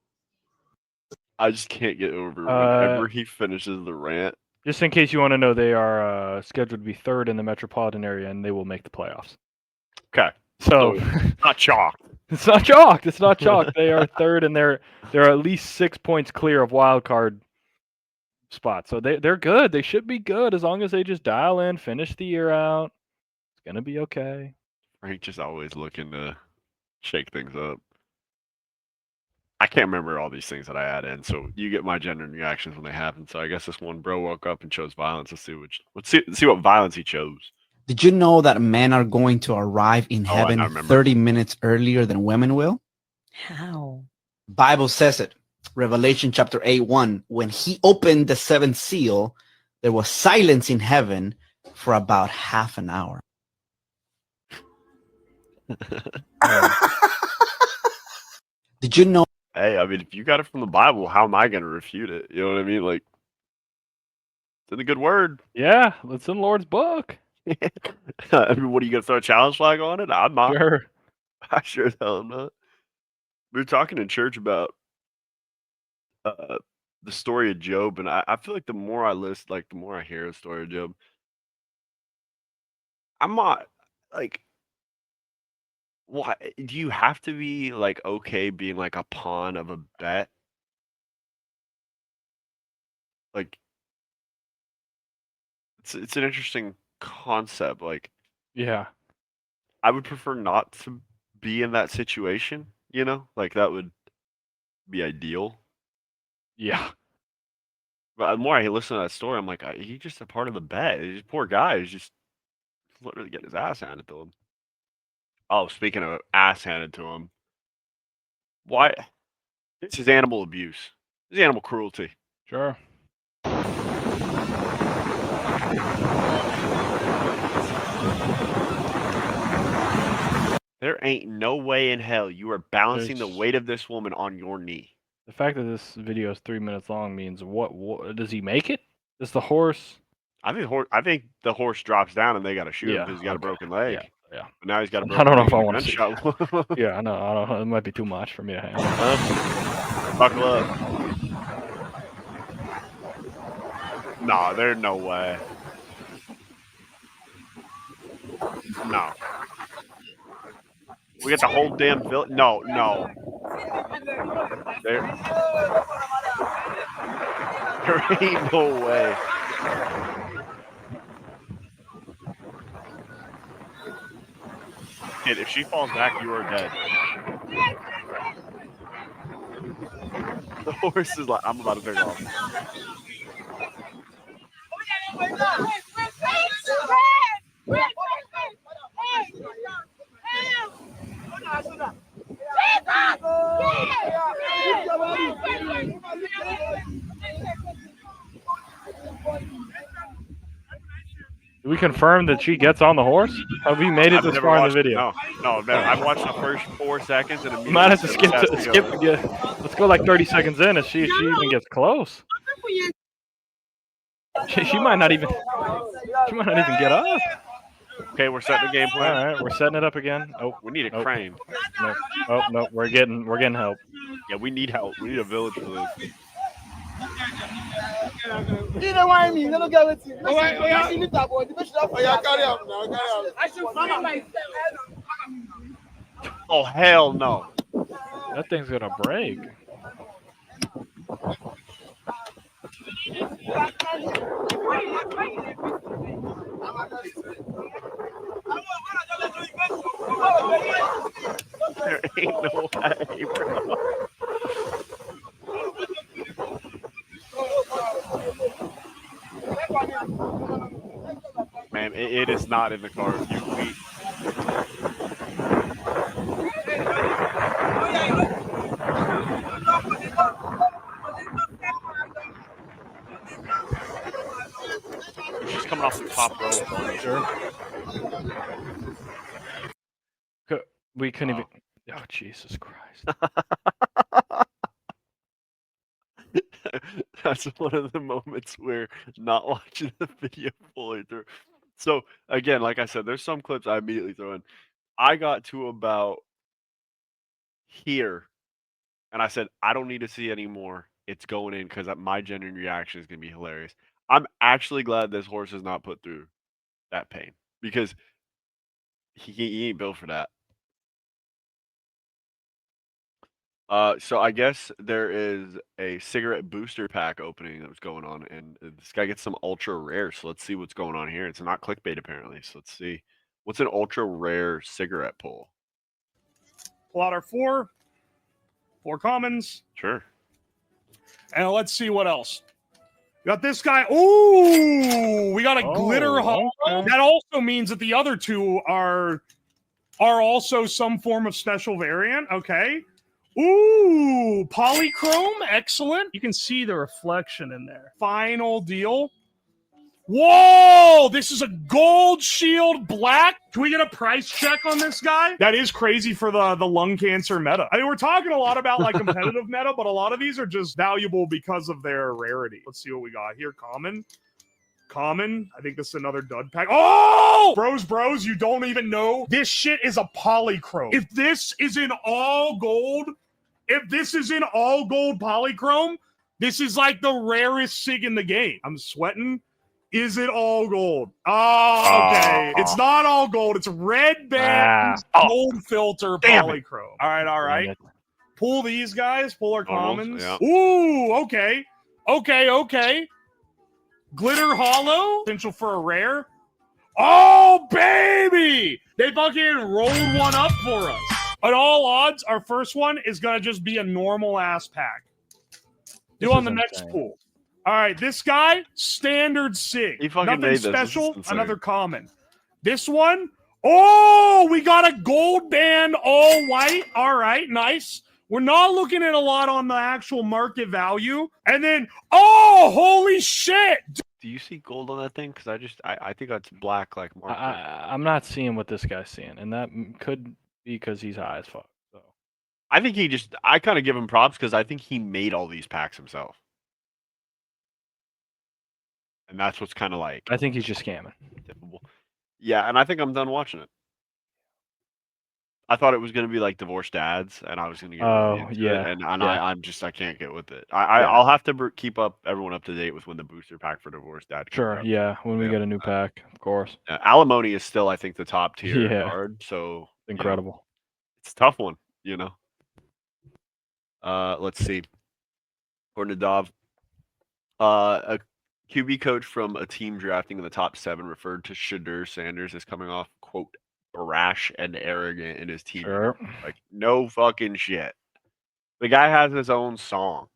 I just can't get over whenever he finishes the rant. Just in case you want to know, they are scheduled to be third in the metropolitan area, and they will make the playoffs. Okay, so not chalk. It's not chalked. It's not chalked. They are third, and they're at least 6 points clear of wild card spots. So they're good. They should be good as long as they just dial in, finish the year out. It's gonna be okay. Frank just always looking to shake things up. I can't remember all these things that I add in, so you get my genuine reactions when they happen. So I guess this one bro woke up and chose violence. Let's see what violence he chose. Did you know that men are going to arrive in heaven remember. 30 minutes earlier than women will? How? Bible says it. Revelation chapter 8:1. When he opened the seventh seal, there was silence in heaven for about half an hour. Did you know? Hey, I mean, if you got it from the Bible, how am I going to refute it? You know what I mean? Like, it's in the good word. Yeah, it's in Lord's book. I mean, what are you going to throw a challenge flag on it? I'm not. Sure. I sure as hell am not. We were talking in church about the story of Job, and I feel like the more I list, like the more I hear the story of Job, I'm not like, why do you have to be like okay being like a pawn of a bet? Like, it's an interesting concept. Like, Yeah. I would prefer not to be in that situation. You know, like that would be ideal. Yeah. But the more I listen to that story, I'm like, he's just a part of the bet. He's poor guy. He's just literally getting his ass handed to him. Oh, speaking of ass handed to him, why? This is animal abuse. This is animal cruelty. Sure. There ain't no way in hell you are balancing the There's- weight of this woman on your knee. The fact that this video is 3 minutes long means what does he make it? Does the horse? I think the horse drops down and they got to shoot him Yeah. because he's got a Okay. broken leg. Yeah. But now he's got a I broken don't know leg if I and a want to see gunshot that. wound. Yeah, I know. I don't know. It might be too much for me to handle. Buckle up. Nah, there's no way. No. We get the whole damn village. No. There ain't no way. Kid, if she falls back, you are dead. The horse is like, I'm about to take off. Do we confirm that she gets on the horse? Have we made it this far in the video? No, never. I've watched the first 4 seconds and immediately. We might have to skip. Go. Let's go like 30 seconds in if she even gets close. She might not even. She might not even get up. Okay, we're setting the game plan. All right, we're setting it up again. Oh, we need a crane. No. Oh no, we're getting help. Yeah, we need help. We need a village for this. You know what I mean? Little girl with you. Oh hell no! That thing's gonna break. There ain't no way, bro. Man, it is not in the cards. She's coming off the top row. Sure. We couldn't even. Oh Jesus Christ! That's one of the moments where not watching the video fully through. So again, like I said, there's some clips I immediately throw in. I got to about here, and I said, I don't need to see any more. It's going in because my genuine reaction is going to be hilarious. I'm actually glad this horse is not put through that pain because he ain't built for that. So I guess there is a cigarette booster pack opening that was going on, and this guy gets some ultra rare. So let's see what's going on here. It's not clickbait apparently. So let's see what's an ultra rare cigarette pull. Pull out our four commons. Sure. And let's see what else. We got this guy. Ooh, we got a glitter holo. Okay. That also means that the other two are also some form of special variant. Okay. Ooh, polychrome. Excellent. You can see the reflection in there. Final deal. Whoa, this is a gold shield black. Can we get a price check on this guy? That is crazy for the lung cancer meta. I mean, we're talking a lot about like competitive meta, but a lot of these are just valuable because of their rarity. Let's see what we got here. Common. I think this is another dud pack. Oh! Bros, you don't even know. This shit is a polychrome. If this is in all gold polychrome, This is like the rarest SIG in the game. I'm sweating. Is it all gold? Oh, okay. It's not all gold. It's red band, gold filter, polychrome. All right, all right. Pull these guys. Pull our commons. Yeah. Ooh, okay. Okay. Glitter hollow. Potential for a rare. Oh, baby! They fucking rolled one up for us. At all odds, our first one is going to just be a normal ass pack. Do on the next pool. All right, this guy, standard SIG. He fucking Nothing made this. This is special, insane. another common. This one, oh, we got a gold band, all white. All right, nice. We're not looking at a lot on the actual market value. And then, oh, holy shit. Do you see gold on that thing? Because I think that's black like marker. I'm not seeing what this guy's seeing, and that could be because he's high as fuck. So I think I kind of give him props because I think he made all these packs himself. And that's what's kind of like. I think he's just scamming. Yeah, and I think I'm done watching it. I thought it was going to be like divorced dads, and I was going to get really into it, and I can't get with it. I'll have to keep everyone up to date with when the booster pack for divorced dad comes Sure, out. yeah, when we get a new pack, of course. Alimony is still, I think, the top tier Yeah. card, so Incredible. it's a tough one, Let's see. According to Dov, a QB coach from a team drafting in the top 7 referred to Shadur Sanders as coming off, quote, brash and arrogant in his team. Sure. Like, no fucking shit. The guy has his own song.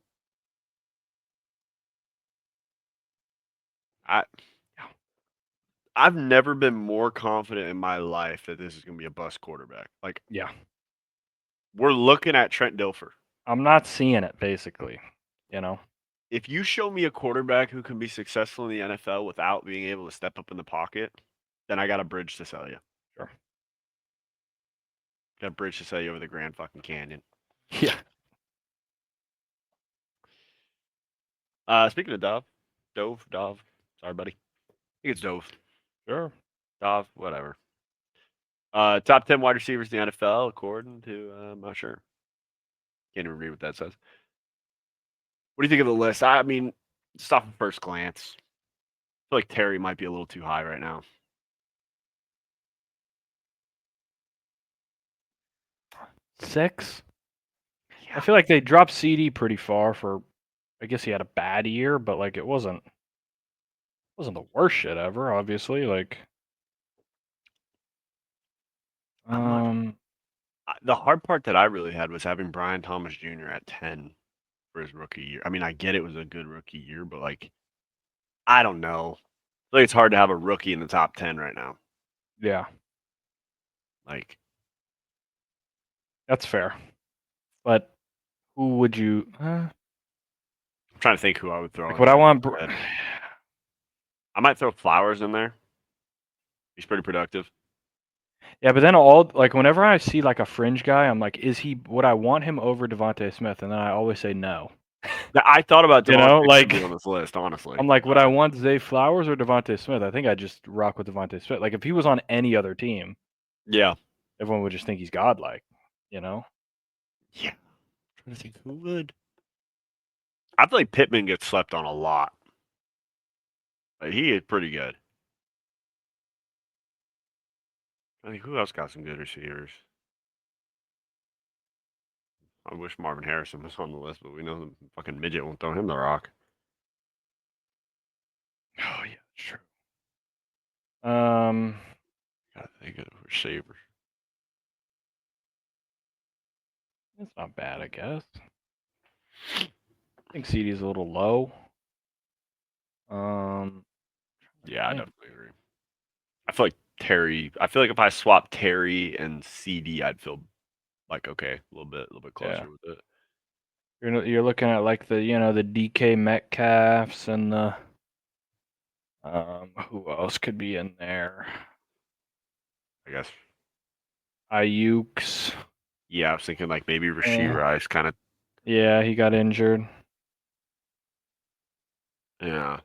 I've never been more confident in my life that this is going to be a bust quarterback. Like, yeah, we're looking at Trent Dilfer. I'm not seeing it, basically. If you show me a quarterback who can be successful in the NFL without being able to step up in the pocket, then I got a bridge to sell you. Sure. Got a bridge to sell you over the Grand fucking Canyon. Yeah. Speaking of Dov. Sorry, buddy. I think it's Dove. Sure. Dov, whatever. Top 10 wide receivers in the NFL, according to, I'm not sure. Can't even read what that says. What do you think of the list? I mean, just off of first glance, I feel like Terry might be a little too high right now. 6? Yeah. I feel like they dropped CD pretty far for, I guess he had a bad year, but like it wasn't the worst shit ever, obviously. Like, the hard part that I really had was having Brian Thomas Jr. at 10 for his rookie year. I mean, I get it was a good rookie year, but like, I don't know. I feel like it's hard to have a rookie in the top 10 right now. Yeah. Like, that's fair. But who would you? I'm trying to think who I would throw. Like what I want. I might throw Flowers in there. He's pretty productive. Yeah, but then whenever I see like a fringe guy, I'm like, would I want him over Devontae Smith? And then I always say no. I thought about Devontae on this list, honestly. I'm like, would I want Zay Flowers or Devontae Smith? I think I'd just rock with Devontae Smith. Like if he was on any other team, yeah, everyone would just think he's godlike, Yeah. I'm trying to think who would. I feel like Pittman gets slept on a lot. Like, he is pretty good. I think who else got some good receivers? I wish Marvin Harrison was on the list, but we know the fucking midget won't throw him the rock. Oh yeah, sure. Gotta think of receivers. That's not bad, I guess. I think CD's a little low. Yeah, I definitely agree. I feel like if I swap Terry and CD, I'd feel like okay, a little bit closer with it. You're looking at like the the DK Metcalfs and the who else could be in there? I guess Ayuk's. Yeah, I was thinking like maybe Rashid Rice kind of. Yeah, he got injured. Yeah.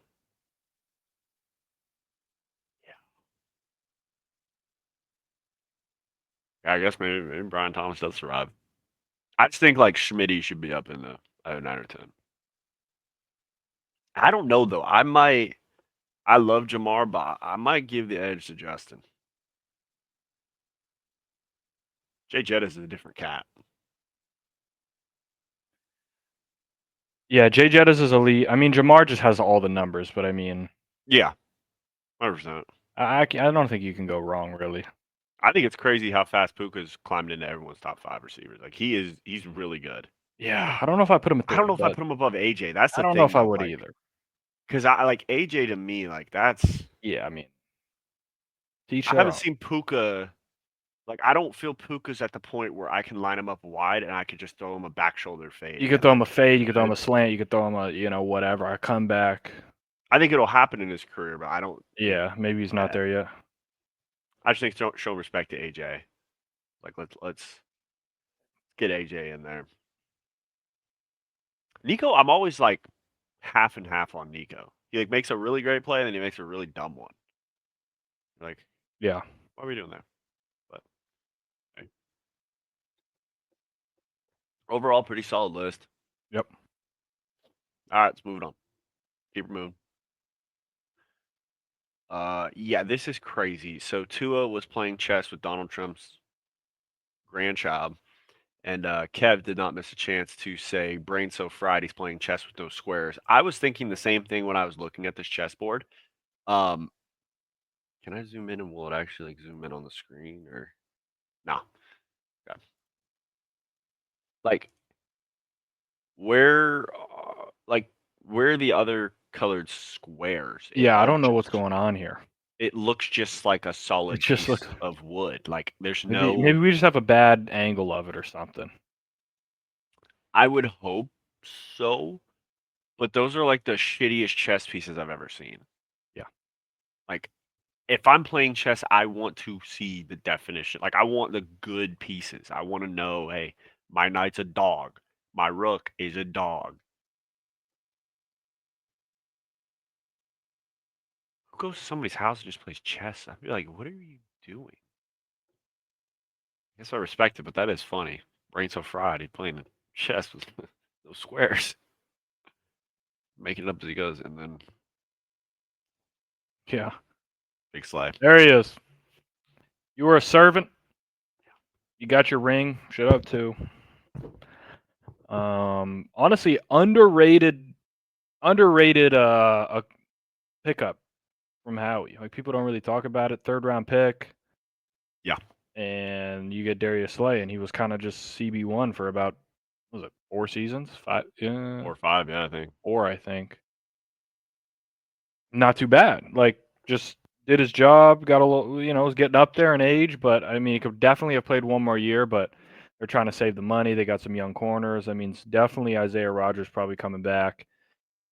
I guess maybe Brian Thomas does survive. I just think like Schmitty should be up in the 9 or 10. I don't know though. I love Jamar, but I might give the edge to Justin. Jay Jettis is a different cat. Yeah, Jay Jettis is elite. I mean, Jamar just has all the numbers, but I mean, Yeah, 100%. I don't think you can go wrong, really. I think it's crazy how fast Puka's climbed into everyone's top 5 receivers. Like he's really good. Yeah, I don't know if I put him at I don't know if I but put him above AJ. That's the I don't thing. know if I though, would like, either. Because I like AJ to me, like that's. Yeah, I mean, each I their haven't own. seen Puka. Like I don't feel Puka's at the point where I can line him up wide and I could just throw him a back shoulder fade. You could and, throw him like, a fade, you could throw him good. a slant, you could throw him a whatever, a comeback. I think it'll happen in his career, but I don't. Yeah, maybe he's not there yet. I just think show respect to AJ. Like let's get AJ in there. Nico, I'm always like half and half on Nico. He like makes a really great play and then he makes a really dumb one. Like, yeah, what are we doing there? But okay. Overall, pretty solid list. Yep. All right, let's move on. Keep it moving. Yeah, this is crazy. So Tua was playing chess with Donald Trump's grandchild, and Kev did not miss a chance to say, "Brain so fried, he's playing chess with no squares." I was thinking the same thing when I was looking at this chessboard. Can I zoom in and will it actually like zoom in on the screen or no? Okay. Like where, where are the other colored squares? Yeah, I don't know what's going on here. It looks just like a solid just piece of wood. Like there's Maybe we just have a bad angle of it or something. I would hope so, but those are like the shittiest chess pieces I've ever seen. Yeah. Like if I'm playing chess, I want to see the definition. Like I want the good pieces. I want to know, hey, my knight's a dog. My rook is a dog. Who goes to somebody's house and just plays chess? I'd be like, what are you doing? I guess I respect it, but that is funny. Brain so fried, he playing chess with those squares. Making it up as he goes, and then Yeah. big slide. There he is. You were a servant. You got your ring. Shut up too. Honestly, underrated a pickup from Howie. Like people don't really talk about it. 3rd round pick. Yeah. And you get Darius Slay, and he was kind of just CB1 for about, what was it, 4 seasons? 5? Yeah. 4 or 5, yeah, I think. 4, I think. Not too bad. Like, just did his job, got a little, was getting up there in age, but I mean, he could definitely have played one more year, but they're trying to save the money. They got some young corners. I mean, it's definitely Isaiah Rodgers probably coming back,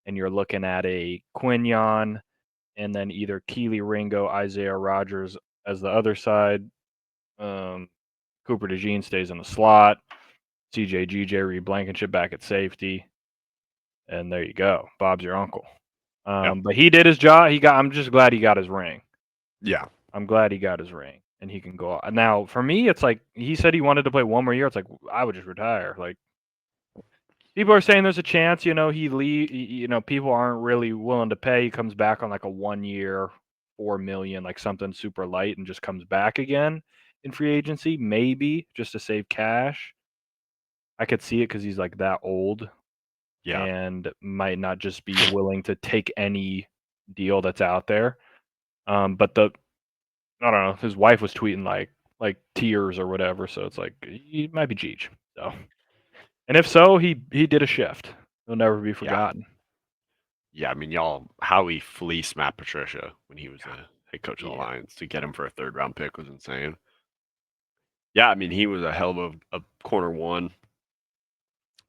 and you're looking at a Quinyon and then either Keely Ringo, Isaiah Rodgers as the other side. Cooper DeJean stays in the slot. CJ GJ Reed Blankenship back at safety. And there you go. Bob's your uncle. But he did his job. I'm just glad he got his ring. Yeah. I'm glad he got his ring and he can go out. Now, for me, it's like he said he wanted to play one more year. It's like I would just retire. Like people are saying there's a chance, he people aren't really willing to pay. He comes back on like a 1 year, $4 million, like something super light and just comes back again in free agency, maybe just to save cash. I could see it because he's like that old. Yeah. And might not just be willing to take any deal that's out there. But I don't know, his wife was tweeting like tears or whatever, so it's like he might be Cheech. So, and if so, he did a shift. He'll never be forgotten. Yeah, I mean, Howie fleeced Matt Patricia when he was the head coach of the Lions to get him for a 3rd round pick was insane. Yeah, I mean, he was a hell of a corner one.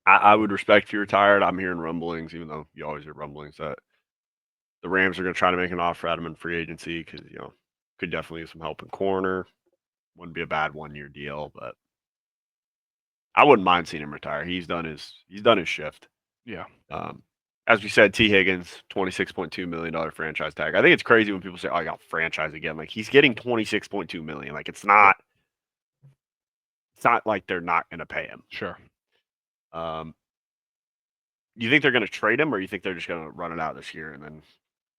I would respect if he retired. I'm hearing rumblings, even though you always hear rumblings, that the Rams are going to try to make an offer at him in free agency because, could definitely use some help in corner. Wouldn't be a bad 1 year deal, but I wouldn't mind seeing him retire. He's done his shift. Yeah. As we said, T. Higgins, $26.2 million franchise tag. I think it's crazy when people say, "Oh, I got franchise again." Like he's getting $26.2 million. Like it's not like they're not going to pay him. Sure. You think they're going to trade him, or you think they're just going to run it out this year and then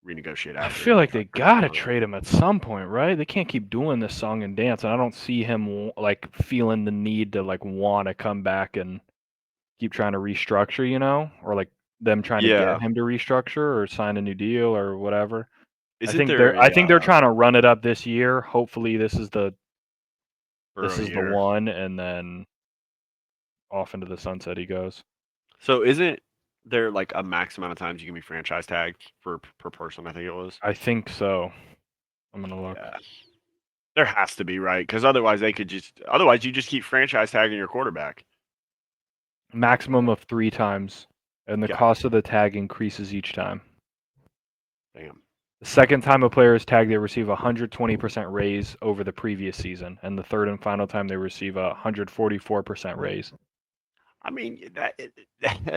renegotiate I after? feel like they gotta trade him at some point, right? They can't keep doing this song and dance, and I don't see him like feeling the need to like want to come back and keep trying to restructure, or like them trying to Yeah. get him to restructure or sign a new deal or whatever. Isn't there I think they're trying to run it up this year. Hopefully, this is the For a the year. one, and then off into the sunset he goes. So isn't there like a max amount of times you can be franchise tagged per person? I think it was. I think so. I'm gonna look. Yeah. There has to be, right? Because otherwise you just keep franchise tagging your quarterback. Maximum of 3 times, and the Yeah. cost of the tag increases each time. Damn. The second time a player is tagged, they receive a 120% raise over the previous season, and the third and final time they receive a 144% raise. I mean, that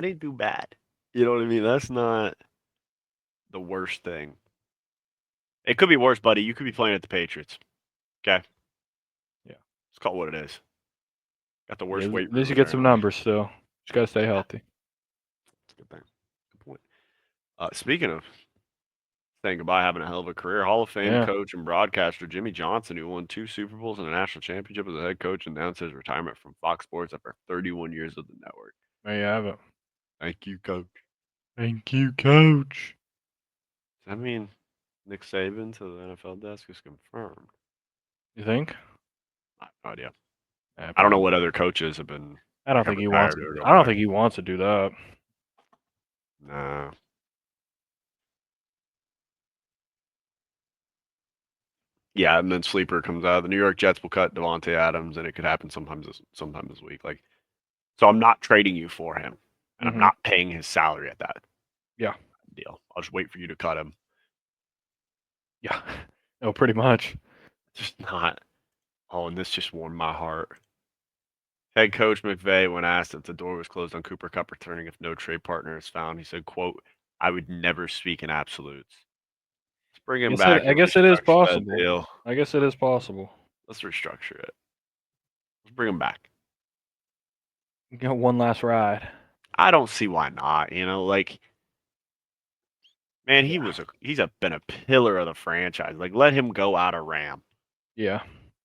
ain't too bad. You know what I mean? That's not the worst thing. It could be worse, buddy. You could be playing at the Patriots. Okay? Yeah. Let's call it what it is. Got the worst Yeah, weight at least you room get some numbers still. Just gotta stay healthy. That's a good thing. Good point. Speaking of saying goodbye, having a hell of a career, Hall of Fame Yeah. coach and broadcaster Jimmy Johnson, who won 2 Super Bowls and a national championship as a head coach, announced his retirement from Fox Sports after 31 years of the network. There you have it. Thank you, coach. Thank you, coach. Does that mean Nick Saban to the NFL desk is confirmed? You think? I have no idea. Yeah, I don't know what other coaches have been. I don't think he wants. I don't think he wants to do that. Nah. Yeah, and then sleeper comes out. The New York Jets will cut Devontae Adams, and it could happen sometime this week. Like, so I'm not trading you for him, and I'm not paying his salary at that. Yeah. Deal. I'll just wait for you to cut him. Yeah. No, pretty much. Just not. Oh, and this just warmed my heart. Head coach McVay, when asked if the door was closed on Cooper Kupp returning if no trade partner is found, he said, "quote I would never speak in absolutes." Let's bring him back. I guess it is restructure that possible. deal. I guess it is possible. Let's restructure it. Let's bring him back. You got one last ride. I don't see why not. Like, man, he's been a pillar of the franchise. Like, let him go out a Ram. Yeah.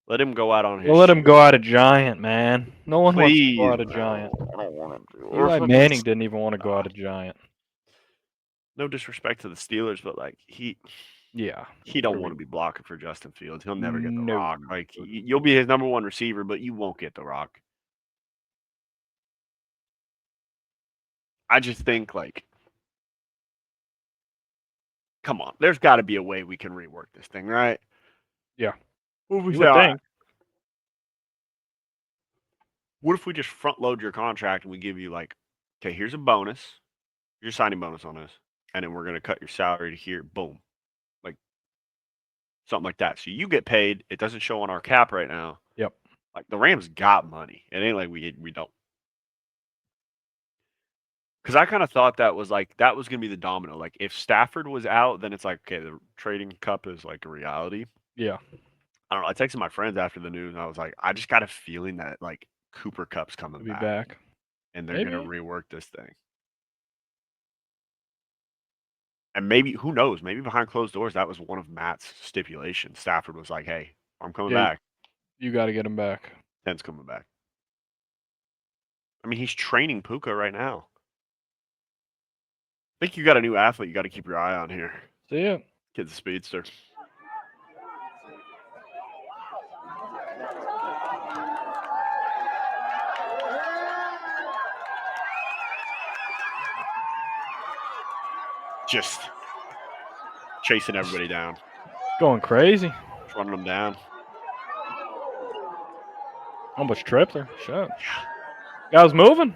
Let him go out on his. Well, let him go out a Giant, man. No one wants to go Please, out a Giant. I don't want him to. Eli Manning didn't even want to go out a Giant. No disrespect to the Steelers, but like he Yeah. don't want to be blocking for Justin Fields. He'll never get the rock. Like you'll be his number one receiver, but you won't get the rock. I just think like, come on, there's got to be a way we can rework this thing, right? Yeah. What if we You say, would all right, think. what if we just front load your contract and we give you like, okay, here's a bonus, your signing bonus on this, and then we're gonna cut your salary to here, boom, like something like that. So you get paid. It doesn't show on our cap right now. Yep. Like the Rams got money. It ain't like we don't. Because I kind of thought that was gonna be the domino. Like if Stafford was out, then it's like okay, the trading cup is like a reality. Yeah. I don't know. I texted my friends after the news, and I was like, I just got a feeling that like Cooper Kupp's coming Be back. and they're gonna Maybe. rework this thing. And maybe who knows? Maybe behind closed doors, that was one of Matt's stipulations. Stafford was like, "Hey, I'm coming Yeah, back. You got to get him back. Ten's coming back." I mean, he's training Puka right now. I think you got a new athlete you got to keep your eye on here. See ya. Kid's a speedster. Just chasing everybody down. Going crazy. Just running them down. Almost tripped her. Shit. Guy was moving.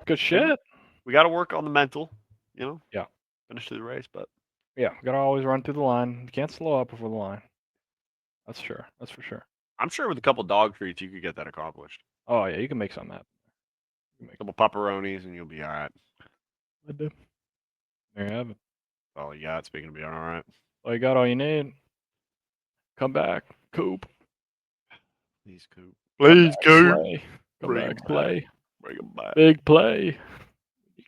Good shit. We got to work on the mental, Yeah. Finish through the race, but Yeah. Got to always run through the line. You can't slow up before the line. That's sure. That's for sure. I'm sure with a couple dog treats you could get that accomplished. Oh, yeah. You can make something happen. A couple pepperonis and you'll be all right. I do. There you have it. That's all you got. Speaking of being all right. All you got, all you need. Come back. Coop. Please, Coop. Please, Coop. Play. Come Bring back. him Play. Bring him back. Big play.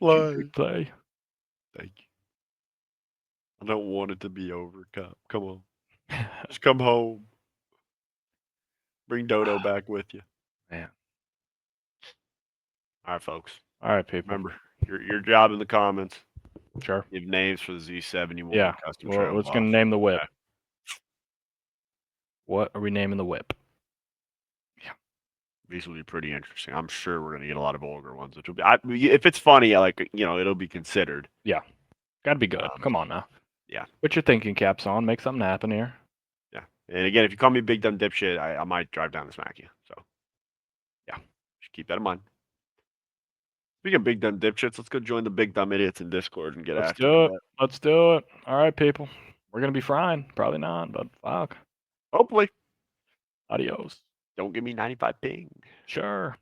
Like, play. thank you. I don't want it to be over, Cup. Come on. Just come home. Bring Dodo back with you. Man. All right, folks. All right, people. Remember, your job in the comments. Sure. Give names for the Z7 you want Yeah. custom Well, trails let's gonna off. name the whip. Okay. What are we naming the whip? These will be pretty interesting. I'm sure we're gonna get a lot of vulgar ones, which will be. If it's funny, like it'll be considered. Yeah. Gotta be good. Come on now. Yeah. Put your thinking caps on. Make something happen here. Yeah. And again, if you call me big dumb dipshit, I might drive down and smack you. So, yeah, just keep that in mind. Speaking of big dumb dipshits, let's go join the big dumb idiots in Discord and get Let's after do it. it. Let's do it. All right, people. We're gonna be frying. Probably not, but fuck. Hopefully. Adios. Don't give me 95 ping. Sure.